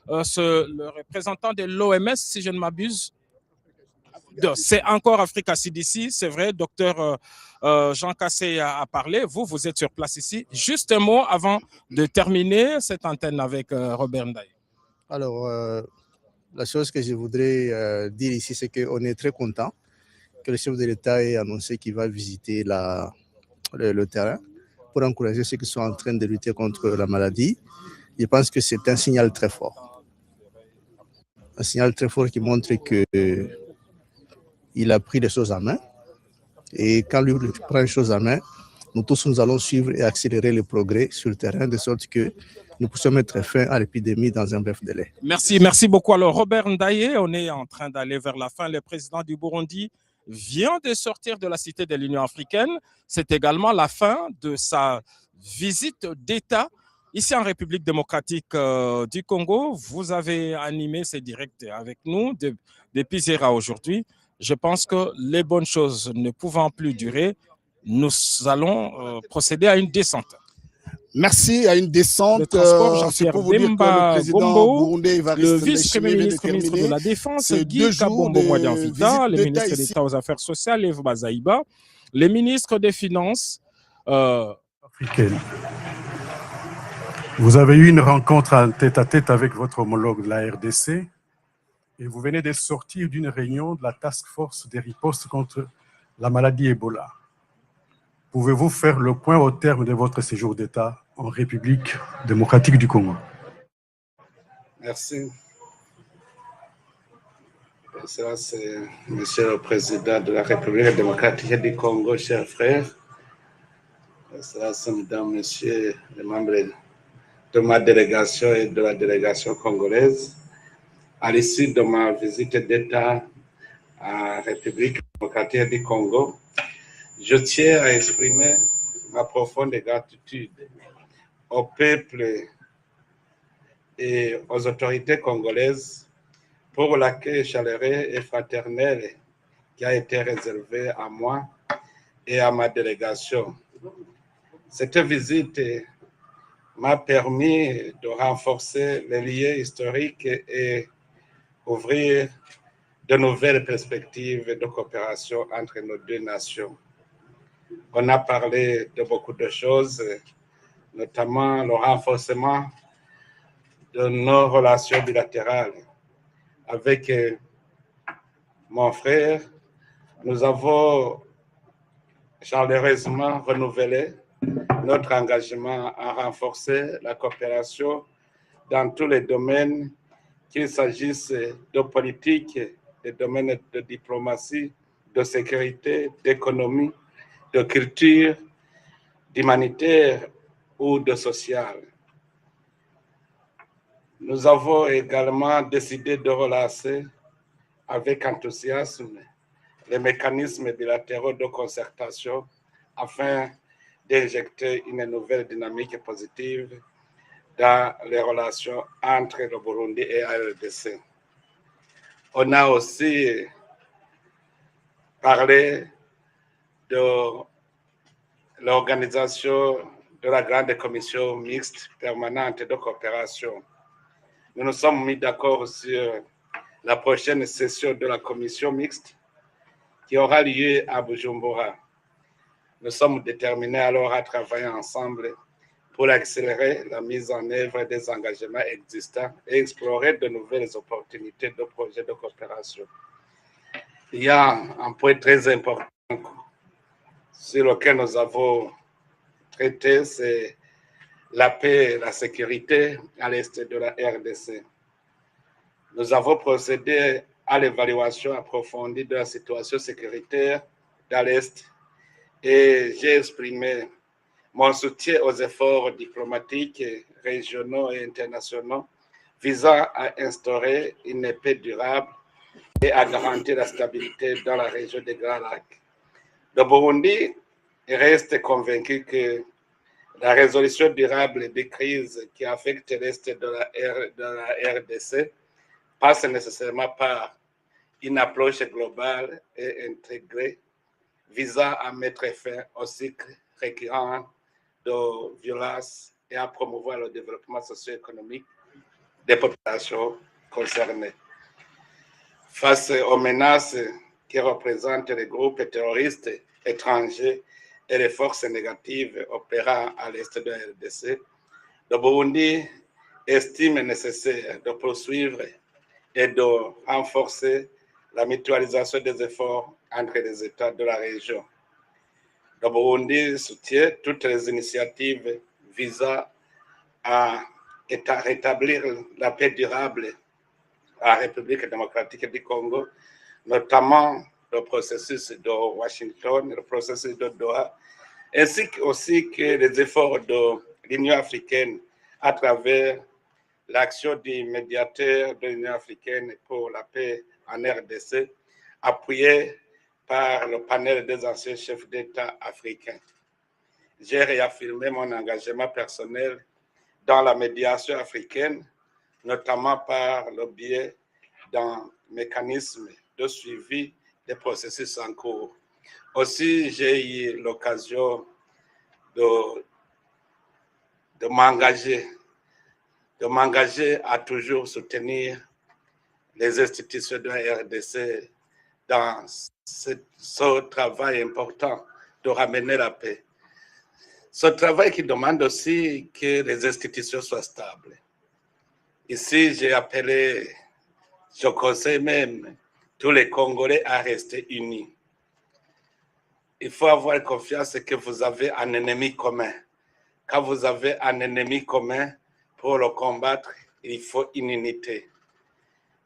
le représentant de l'OMS, si je ne m'abuse, c'est encore Africa CDC, c'est vrai, docteur Jean Cassé a parlé. Vous êtes sur place ici. Juste un mot avant de terminer cette antenne avec Robert Ndaye. Alors, la chose que je voudrais dire ici, c'est qu'on est très content que le chef de l'État ait annoncé qu'il va visiter le terrain pour encourager ceux qui sont en train de lutter contre la maladie. Je pense que c'est un signal très fort. Un signal très fort qui montre qu'il a pris les choses en main. Et quand lui prend les choses en main, nous tous, nous allons suivre et accélérer le progrès sur le terrain de sorte que nous puissions mettre fin à l'épidémie dans un bref délai. Merci beaucoup. Alors, Robert Ndaye, on est en train d'aller vers la fin. Le président du Burundi vient de sortir de la cité de l'Union africaine. C'est également la fin de sa visite d'État ici en République démocratique du Congo. Vous avez animé ces directs avec nous depuis Zéra aujourd'hui. Je pense que les bonnes choses ne pouvant plus durer, nous allons procéder à une descente. Merci à une descente. C'est pour vous dire que le président burundais le vice-premier ministre de la Défense, Guy Kabombo Mwadianvita, le ministre d'État aux Affaires sociales, Eve Bazaïba, les ministres des Finances africaines. Vous avez eu une rencontre en tête-à-tête avec votre homologue de la RDC et vous venez de sortir d'une réunion de la Task Force des ripostes contre la maladie Ebola. Pouvez-vous faire le point au terme de votre séjour d'État en République démocratique du Congo? Merci. Ça, c'est Monsieur le Président de la République démocratique du Congo, chers frères. Ça, c'est Mesdames, Messieurs les membres de ma délégation et de la délégation congolaise. À l'issue de ma visite d'État en République démocratique du Congo, je tiens à exprimer ma profonde gratitude au peuple et aux autorités congolaises pour l'accueil chaleureux et fraternel qui a été réservé à moi et à ma délégation. Cette visite m'a permis de renforcer les liens historiques et ouvrir de nouvelles perspectives de coopération entre nos deux nations. On a parlé de beaucoup de choses, notamment le renforcement de nos relations bilatérales. Avec mon frère, nous avons chaleureusement renouvelé notre engagement à renforcer la coopération dans tous les domaines, qu'il s'agisse de politique, des domaines de diplomatie, de sécurité, d'économie, de culture, d'humanitaire ou de social. Nous avons également décidé de relancer avec enthousiasme les mécanismes bilatéraux de concertation afin d'injecter une nouvelle dynamique positive dans les relations entre le Burundi et la RDC. On a aussi parlé de l'organisation de la grande commission mixte permanente de coopération. Nous nous sommes mis d'accord sur la prochaine session de la commission mixte qui aura lieu à Bujumbura. Nous sommes déterminés alors à travailler ensemble pour accélérer la mise en œuvre des engagements existants et explorer de nouvelles opportunités de projets de coopération. Il y a un point très important sur lequel nous avons traité, c'est la paix et la sécurité à l'est de la RDC. Nous avons procédé à l'évaluation approfondie de la situation sécuritaire dans l'est et j'ai exprimé mon soutien aux efforts diplomatiques, régionaux et internationaux visant à instaurer une paix durable et à garantir la stabilité dans la région des Grands Lacs. Le Burundi reste convaincu que la résolution durable des crises qui affectent l'est de la RDC passe nécessairement par une approche globale et intégrée visant à mettre fin au cycle récurrent de violence et à promouvoir le développement socio-économique des populations concernées. Face aux menaces qui représentent les groupes terroristes étrangers et les forces négatives opérant à l'est de la RDC, le Burundi estime nécessaire de poursuivre et de renforcer la mutualisation des efforts entre les États de la région. Le Burundi soutient toutes les initiatives visant à rétablir la paix durable à la République démocratique du Congo, notamment le processus de Washington, le processus de Doha, ainsi aussi que les efforts de l'Union africaine à travers l'action du médiateur de l'Union africaine pour la paix en RDC, appuyé par le panel des anciens chefs d'État africains. J'ai réaffirmé mon engagement personnel dans la médiation africaine, notamment par le biais d'un mécanisme de suivi des processus en cours. Aussi, j'ai eu l'occasion de m'engager à toujours soutenir les institutions de la RDC dans ce travail important de ramener la paix. Ce travail qui demande aussi que les institutions soient stables. Ici, j'ai appelé, je conseille même tous les Congolais à rester unis. Il faut avoir confiance que vous avez un ennemi commun. Quand vous avez un ennemi commun, pour le combattre, il faut une unité.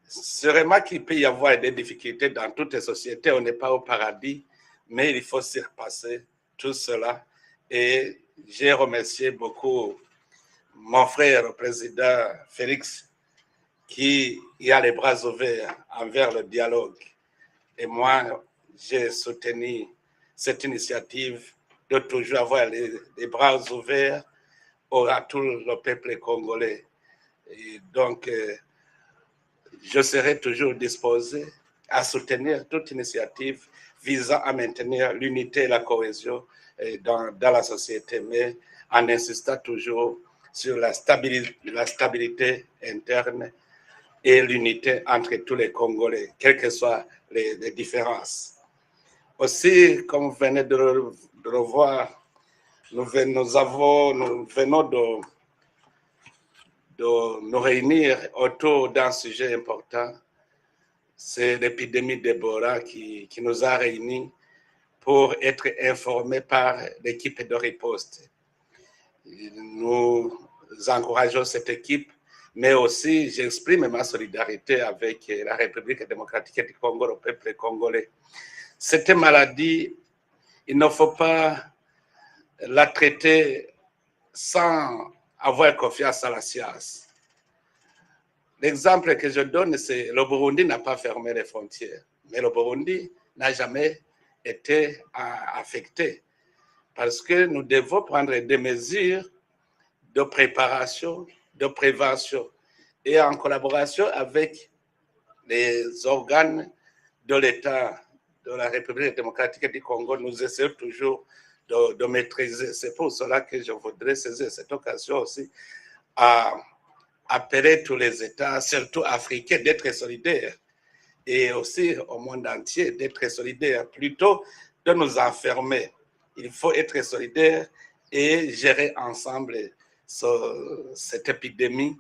Sûrement qu'il peut y avoir des difficultés dans toutes les sociétés, on n'est pas au paradis, mais il faut surpasser tout cela. Et j'ai remercié beaucoup mon frère, le président Félix, qui a les bras ouverts envers le dialogue. Et moi, j'ai soutenu cette initiative de toujours avoir les bras ouverts à tout le peuple congolais. Et donc, je serai toujours disposé à soutenir toute initiative visant à maintenir l'unité et la cohésion dans la société, mais en insistant toujours sur la stabilité interne et l'unité entre tous les Congolais, quelles que soient les différences. Aussi, comme vous venez de le voir, nous venons de nous réunir autour d'un sujet important. C'est l'épidémie d'Ebola qui nous a réunis pour être informés par l'équipe de riposte. Nous encourageons cette équipe, mais aussi j'exprime ma solidarité avec la République démocratique du Congo, le peuple congolais. Cette maladie, il ne faut pas la traiter sans avoir confiance à la science. L'exemple que je donne, c'est le Burundi n'a pas fermé les frontières, mais le Burundi n'a jamais été affecté parce que nous devons prendre des mesures de préparation, de prévention et en collaboration avec les organes de l'État de la République démocratique du Congo, nous essayons toujours de maîtriser. C'est pour cela que je voudrais saisir cette occasion aussi à appeler tous les États, surtout africains, d'être solidaires et aussi au monde entier d'être solidaires. Plutôt de nous enfermer, il faut être solidaires et gérer ensemble cette épidémie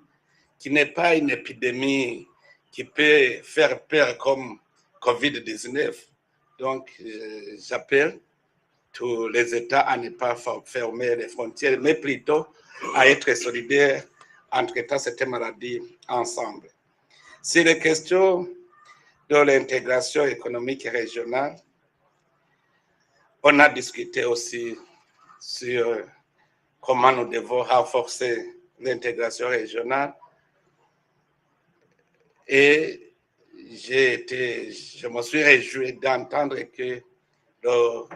qui n'est pas une épidémie qui peut faire peur comme COVID-19. Donc, j'appelle tous les États à ne pas fermer les frontières, mais plutôt à être solidaires en traitant cette maladie ensemble. Sur les questions de l'intégration économique régionale, on a discuté aussi sur comment nous devons renforcer l'intégration régionale. Et je me suis réjoui d'entendre que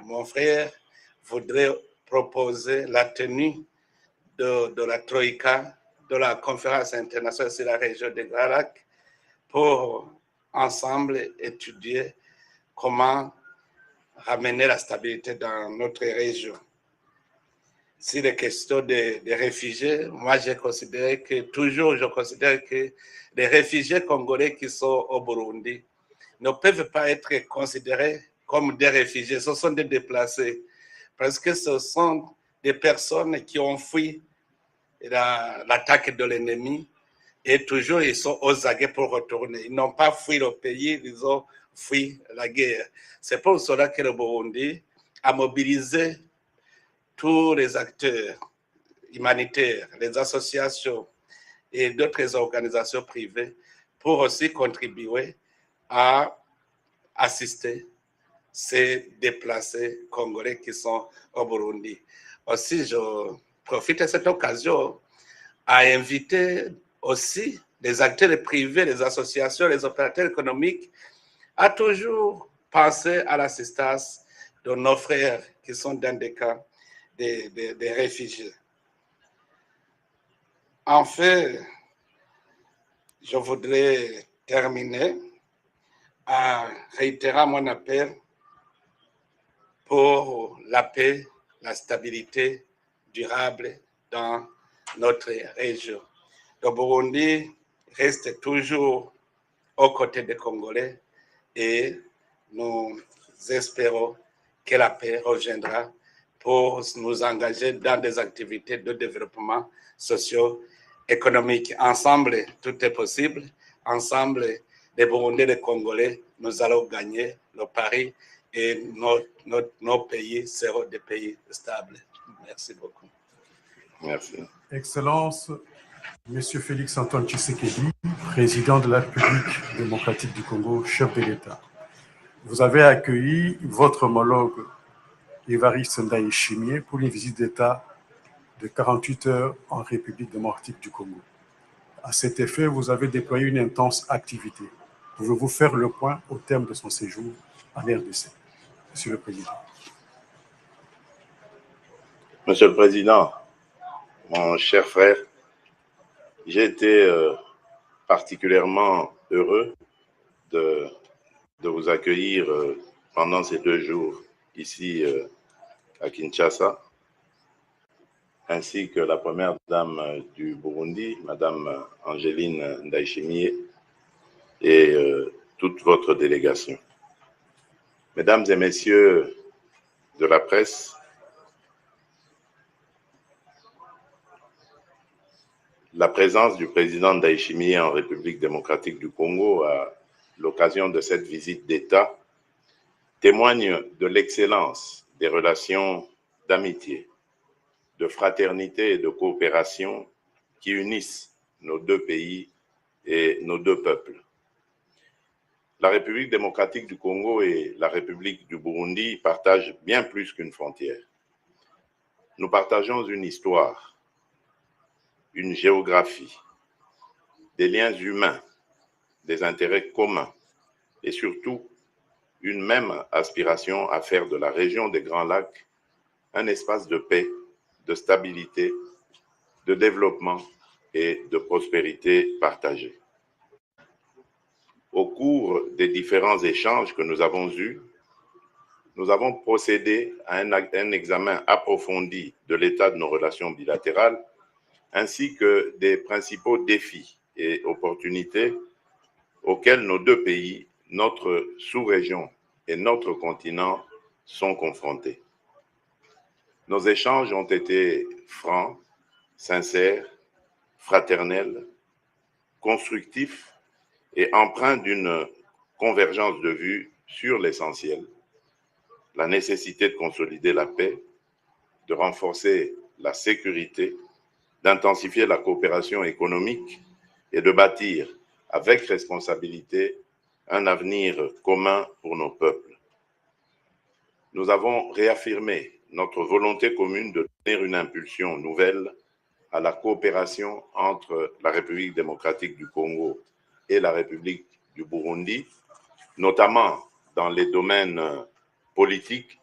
mon frère voudrait proposer la tenue de la Troïka, de la conférence internationale sur la région de Grand Lac, pour ensemble étudier comment ramener la stabilité dans notre région. Sur les questions des réfugiés, moi je considère que les réfugiés congolais qui sont au Burundi ne peuvent pas être considérés comme des réfugiés, ce sont des déplacés, parce que ce sont des personnes qui ont fui l'attaque de l'ennemi et toujours ils sont aux aguets pour retourner. Ils n'ont pas fui le pays, ils ont fui la guerre. C'est pour cela que le Burundi a mobilisé tous les acteurs humanitaires, les associations et d'autres organisations privées pour aussi contribuer à assister ces déplacés congolais qui sont au Burundi. Aussi, je profite de cette occasion à inviter aussi les acteurs privés, les associations, les opérateurs économiques à toujours penser à l'assistance de nos frères qui sont dans des cas des réfugiés. Enfin, je voudrais terminer en réitérant mon appel pour la paix, la stabilité durable dans notre région. Le Burundi reste toujours aux côtés des Congolais et nous espérons que la paix reviendra pour nous engager dans des activités de développement socio-économique. Ensemble, tout est possible. Ensemble, les Burundais et les Congolais, nous allons gagner le pari et nos pays seront des pays stables. Merci beaucoup. Merci. Excellence, Monsieur Félix Antoine Tshisekedi, président de la République démocratique du Congo, chef de l'État. Vous avez accueilli votre homologue Évariste Ndayishimiye pour une visite d'État de 48 heures en République démocratique du Congo. À cet effet, vous avez déployé une intense activité. Pouvez-vous faire le point au terme de son séjour en RDC, Monsieur le Président? Monsieur le Président, mon cher frère, j'ai été particulièrement heureux de vous accueillir pendant ces 2 jours ici à Kinshasa, ainsi que la première dame du Burundi, Madame Angéline Ndayishimiye, et toute votre délégation. Mesdames et messieurs de la presse, la présence du président Ndayishimiye en République démocratique du Congo à l'occasion de cette visite d'État témoigne de l'excellence des relations d'amitié, de fraternité et de coopération qui unissent nos deux pays et nos deux peuples. La République démocratique du Congo et la République du Burundi partagent bien plus qu'une frontière. Nous partageons une histoire, une géographie, des liens humains, des intérêts communs et surtout une même aspiration à faire de la région des Grands Lacs un espace de paix, de stabilité, de développement et de prospérité partagée. Au cours des différents échanges que nous avons eus, nous avons procédé à un examen approfondi de l'état de nos relations bilatérales, ainsi que des principaux défis et opportunités auxquels nos deux pays, notre sous-région et notre continent sont confrontés. Nos échanges ont été francs, sincères, fraternels, constructifs et empreints d'une convergence de vues sur l'essentiel, la nécessité de consolider la paix, de renforcer la sécurité, d'intensifier la coopération économique et de bâtir avec responsabilité un avenir commun pour nos peuples. Nous avons réaffirmé notre volonté commune de donner une impulsion nouvelle à la coopération entre la République démocratique du Congo et la République du Burundi, notamment dans les domaines politiques,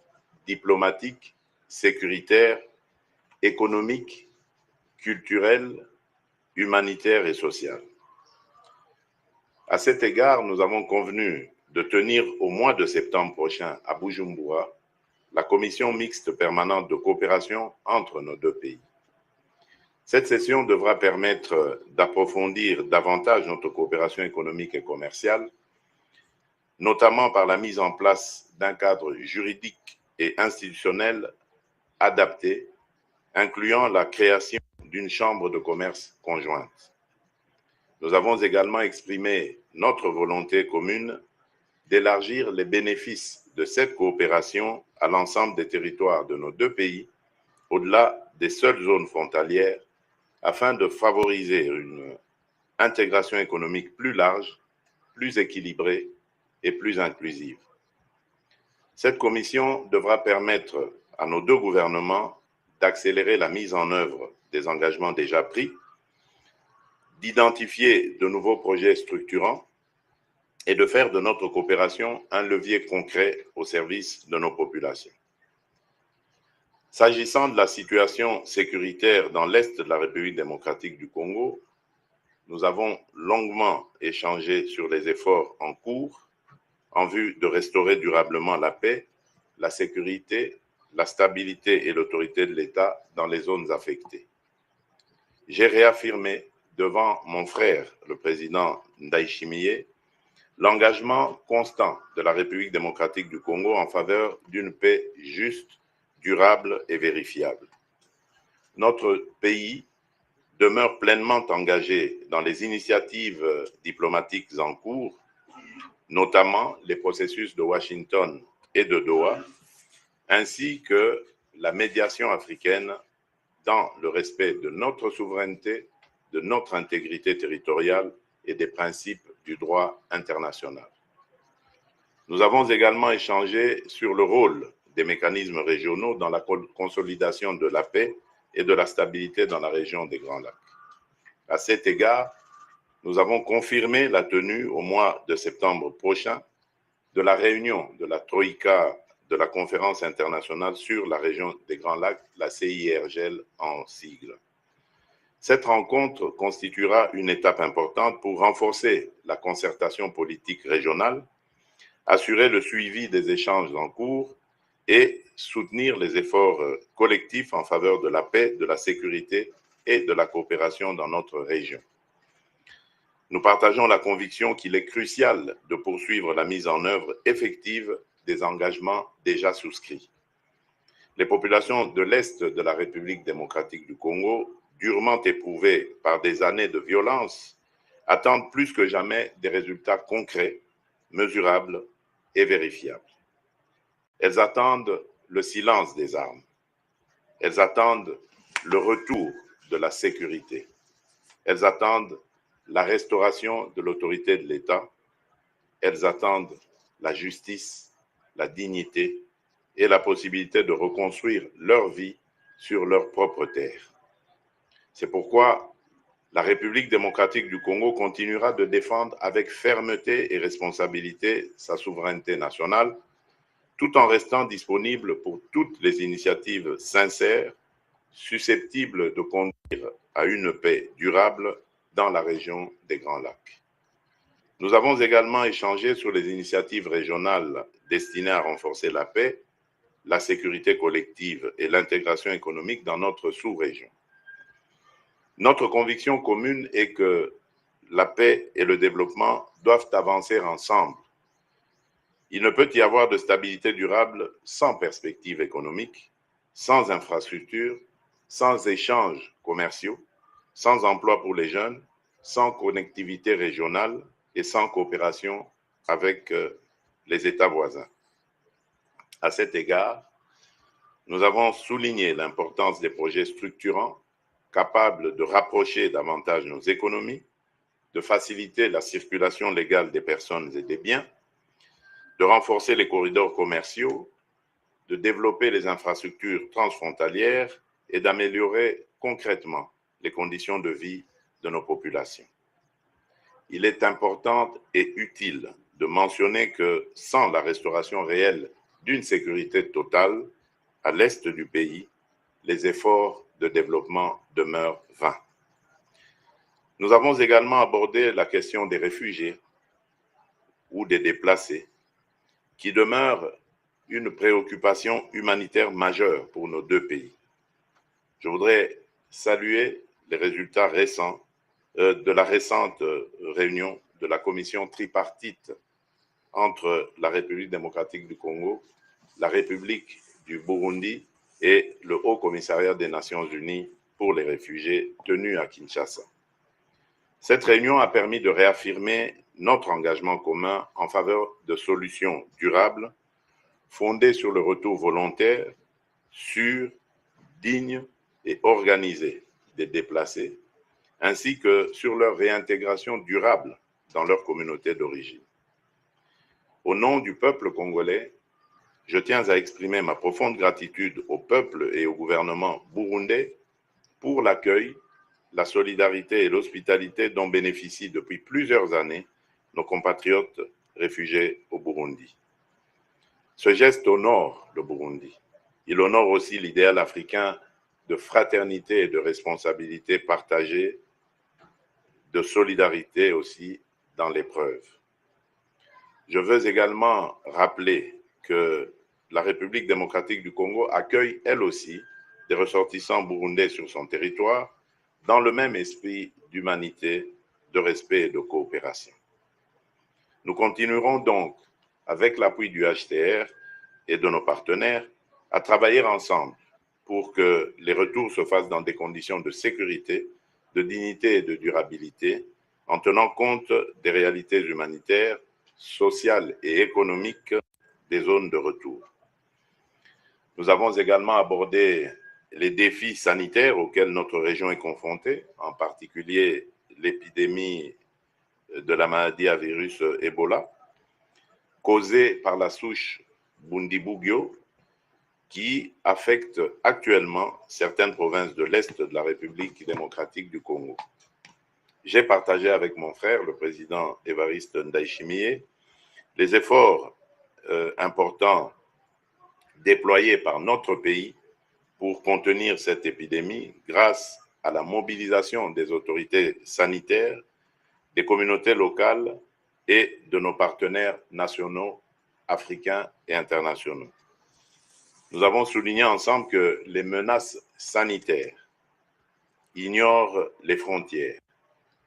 diplomatiques, sécuritaires, économiques, culturels, humanitaires et sociaux. À cet égard, nous avons convenu de tenir au mois de septembre prochain à Bujumbura la commission mixte permanente de coopération entre nos deux pays. Cette session devra permettre d'approfondir davantage notre coopération économique et commerciale, notamment par la mise en place d'un cadre juridique et institutionnel adapté, incluant la création d'une chambre de commerce conjointe. Nous avons également exprimé notre volonté commune d'élargir les bénéfices de cette coopération à l'ensemble des territoires de nos deux pays, au-delà des seules zones frontalières, afin de favoriser une intégration économique plus large, plus équilibrée et plus inclusive. Cette commission devra permettre à nos deux gouvernements d'accélérer la mise en œuvre des engagements déjà pris, d'identifier de nouveaux projets structurants et de faire de notre coopération un levier concret au service de nos populations. S'agissant de la situation sécuritaire dans l'Est de la République démocratique du Congo, nous avons longuement échangé sur les efforts en cours en vue de restaurer durablement la paix, la sécurité, la stabilité et l'autorité de l'État dans les zones affectées. J'ai réaffirmé devant mon frère, le président Ndayishimiye, l'engagement constant de la République démocratique du Congo en faveur d'une paix juste, durable et vérifiable. Notre pays demeure pleinement engagé dans les initiatives diplomatiques en cours, notamment les processus de Washington et de Doha, ainsi que la médiation africaine dans le respect de notre souveraineté, de notre intégrité territoriale et des principes du droit international. Nous avons également échangé sur le rôle des mécanismes régionaux dans la consolidation de la paix et de la stabilité dans la région des Grands Lacs. À cet égard, nous avons confirmé la tenue au mois de septembre prochain de la réunion de la Troïka de la Conférence internationale sur la région des Grands Lacs, la CIRGL en sigle. Cette rencontre constituera une étape importante pour renforcer la concertation politique régionale, assurer le suivi des échanges en cours et soutenir les efforts collectifs en faveur de la paix, de la sécurité et de la coopération dans notre région. Nous partageons la conviction qu'il est crucial de poursuivre la mise en œuvre effective des engagements déjà souscrits. Les populations de l'Est de la République démocratique du Congo, durement éprouvées par des années de violence, attendent plus que jamais des résultats concrets, mesurables et vérifiables. Elles attendent le silence des armes. Elles attendent le retour de la sécurité. Elles attendent la restauration de l'autorité de l'État. Elles attendent la justice, la dignité et la possibilité de reconstruire leur vie sur leur propre terre. C'est pourquoi la République démocratique du Congo continuera de défendre avec fermeté et responsabilité sa souveraineté nationale, tout en restant disponible pour toutes les initiatives sincères, susceptibles de conduire à une paix durable dans la région des Grands Lacs. Nous avons également échangé sur les initiatives régionales destinées à renforcer la paix, la sécurité collective et l'intégration économique dans notre sous-région. Notre conviction commune est que la paix et le développement doivent avancer ensemble. Il ne peut y avoir de stabilité durable sans perspective économique, sans infrastructure, sans échanges commerciaux, sans emploi pour les jeunes, sans connectivité régionale et sans coopération avec les États voisins. À cet égard, nous avons souligné l'importance des projets structurants capables de rapprocher davantage nos économies, de faciliter la circulation légale des personnes et des biens, de renforcer les corridors commerciaux, de développer les infrastructures transfrontalières et d'améliorer concrètement les conditions de vie de nos populations. Il est important et utile de mentionner que sans la restauration réelle d'une sécurité totale à l'est du pays, les efforts de développement demeurent vains. Nous avons également abordé la question des réfugiés ou des déplacés, qui demeure une préoccupation humanitaire majeure pour nos deux pays. Je voudrais saluer les résultats récents de la récente réunion de la commission tripartite entre la République démocratique du Congo, la République du Burundi et le Haut Commissariat des Nations Unies pour les réfugiés tenu à Kinshasa. Cette réunion a permis de réaffirmer notre engagement commun en faveur de solutions durables, fondées sur le retour volontaire, sûr, digne et organisé des déplacés, ainsi que sur leur réintégration durable dans leur communauté d'origine. Au nom du peuple congolais, je tiens à exprimer ma profonde gratitude au peuple et au gouvernement burundais pour l'accueil, la solidarité et l'hospitalité dont bénéficient depuis plusieurs années nos compatriotes réfugiés au Burundi. Ce geste honore le Burundi. Il honore aussi l'idéal africain de fraternité et de responsabilité partagée, de solidarité aussi dans l'épreuve. Je veux également rappeler que la République démocratique du Congo accueille elle aussi des ressortissants burundais sur son territoire dans le même esprit d'humanité, de respect et de coopération. Nous continuerons donc, avec l'appui du HCR et de nos partenaires, à travailler ensemble pour que les retours se fassent dans des conditions de sécurité, de dignité et de durabilité, en tenant compte des réalités humanitaires, sociales et économiques des zones de retour. Nous avons également abordé les défis sanitaires auxquels notre région est confrontée, en particulier l'épidémie de la maladie à virus Ebola, causée par la souche Bundibugyo, qui affecte actuellement certaines provinces de l'Est de la République démocratique du Congo. J'ai partagé avec mon frère, le président Évariste Ndayishimiye, les efforts importants déployés par notre pays pour contenir cette épidémie grâce à la mobilisation des autorités sanitaires, des communautés locales et de nos partenaires nationaux, africains et internationaux. Nous avons souligné ensemble que les menaces sanitaires ignorent les frontières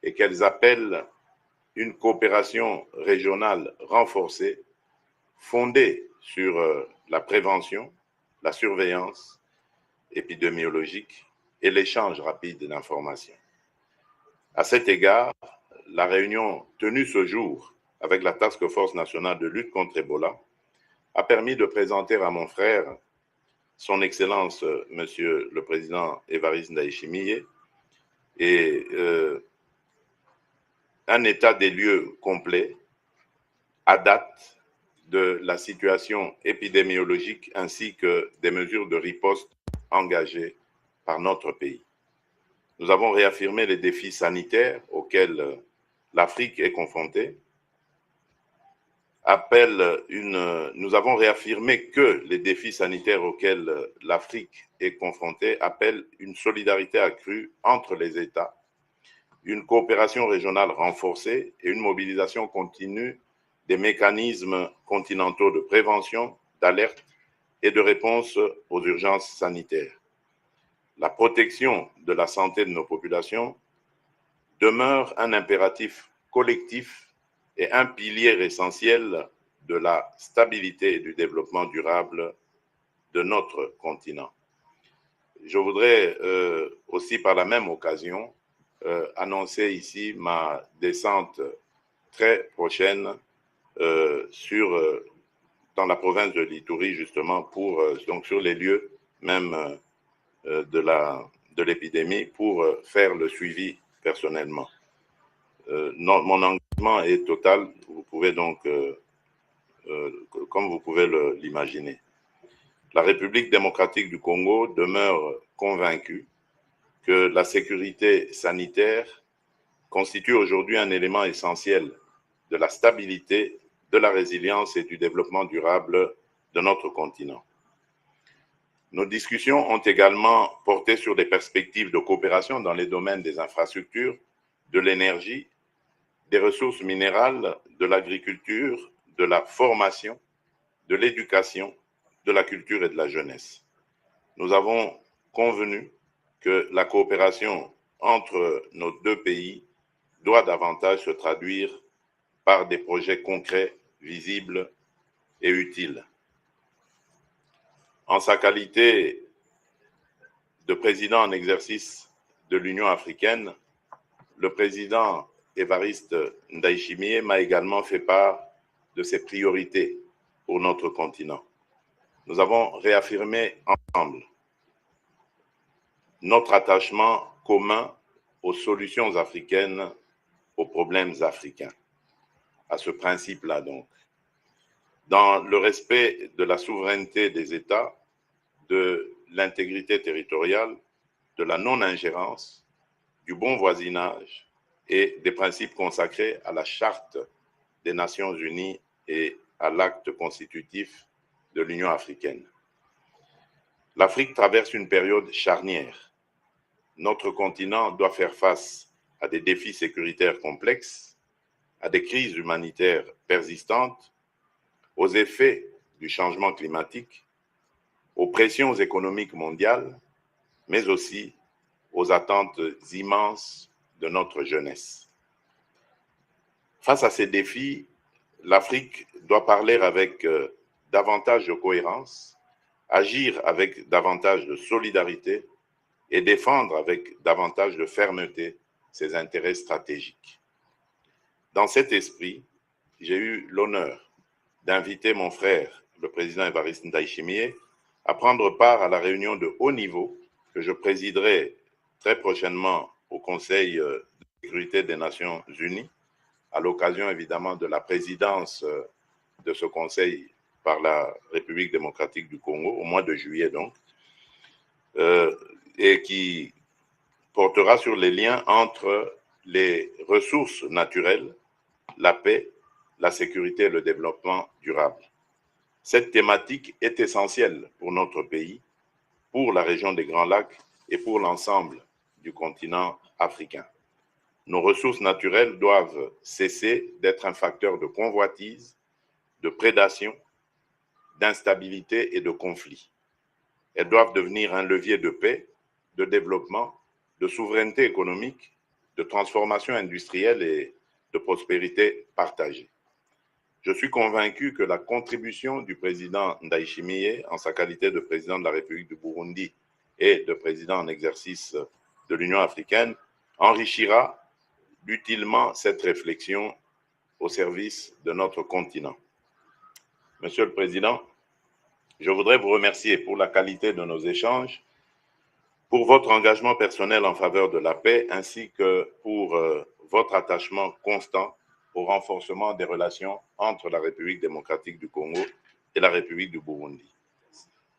et qu'elles appellent une coopération régionale renforcée, fondée sur la prévention, la surveillance épidémiologique et l'échange rapide d'informations. À cet égard, la réunion tenue ce jour avec la Task Force nationale de lutte contre Ebola a permis de présenter à mon frère, son Excellence, Monsieur le Président Évariste Ndayishimiye, et un état des lieux complet à date de la situation épidémiologique ainsi que des mesures de riposte engagées par notre pays. Nous avons réaffirmé les défis sanitaires auxquels l'Afrique est confrontée. Nous avons réaffirmé que les défis sanitaires auxquels l'Afrique est confrontée appellent une solidarité accrue entre les États, une coopération régionale renforcée et une mobilisation continue des mécanismes continentaux de prévention, d'alerte et de réponse aux urgences sanitaires. La protection de la santé de nos populations demeure un impératif collectif et un pilier essentiel de la stabilité et du développement durable de notre continent. Je voudrais aussi par la même occasion annoncer ici ma descente très prochaine dans la province de l'Ituri, justement, donc sur les lieux même de l'épidémie, pour faire le suivi personnellement. Mon engagement est total, vous pouvez donc, comme vous pouvez l'imaginer. La République démocratique du Congo demeure convaincue que la sécurité sanitaire constitue aujourd'hui un élément essentiel de la stabilité, de la résilience et du développement durable de notre continent. Nos discussions ont également porté sur des perspectives de coopération dans les domaines des infrastructures, de l'énergie, des ressources minérales, de l'agriculture, de la formation, de l'éducation, de la culture et de la jeunesse. Nous avons convenu que la coopération entre nos deux pays doit davantage se traduire par des projets concrets, visibles et utiles. En sa qualité de président en exercice de l'Union africaine, le président Évariste Ndayishimiye m'a également fait part de ses priorités pour notre continent. Nous avons réaffirmé ensemble notre attachement commun aux solutions africaines aux problèmes africains, à ce principe-là donc, dans le respect de la souveraineté des États, de l'intégrité territoriale, de la non-ingérence, du bon voisinage et des principes consacrés à la Charte des Nations Unies et à l'acte constitutif de l'Union africaine. L'Afrique traverse une période charnière. Notre continent doit faire face à des défis sécuritaires complexes, à des crises humanitaires persistantes, aux effets du changement climatique, aux pressions économiques mondiales, mais aussi aux attentes immenses de notre jeunesse. Face à ces défis, l'Afrique doit parler avec davantage de cohérence, agir avec davantage de solidarité et défendre avec davantage de fermeté ses intérêts stratégiques. Dans cet esprit, j'ai eu l'honneur d'inviter mon frère, le président Évariste Ndayishimiye, à prendre part à la réunion de haut niveau que je présiderai très prochainement au Conseil de sécurité des Nations Unies, à l'occasion évidemment de la présidence de ce Conseil par la République démocratique du Congo, au mois de juillet donc, et qui portera sur les liens entre les ressources naturelles, la paix, la sécurité et le développement durable. Cette thématique est essentielle pour notre pays, pour la région des Grands Lacs et pour l'ensemble du continent africain. Nos ressources naturelles doivent cesser d'être un facteur de convoitise, de prédation, d'instabilité et de conflit. Elles doivent devenir un levier de paix, de développement, de souveraineté économique, de transformation industrielle et de prospérité partagée. Je suis convaincu que la contribution du président Ndayishimiye, en sa qualité de président de la République du Burundi et de président en exercice de l'Union africaine, enrichira utilement cette réflexion au service de notre continent. Monsieur le Président, je voudrais vous remercier pour la qualité de nos échanges, pour votre engagement personnel en faveur de la paix, ainsi que pour votre attachement constant au renforcement des relations entre la République démocratique du Congo et la République du Burundi.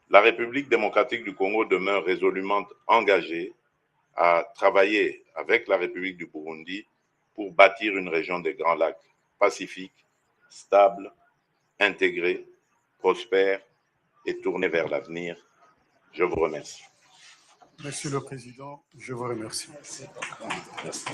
La République démocratique du Congo demeure résolument engagée à travailler avec la République du Burundi pour bâtir une région des Grands Lacs pacifique, stable, intégrée, prospère et tournée vers l'avenir. Je vous remercie. Monsieur le Président, je vous remercie. Merci.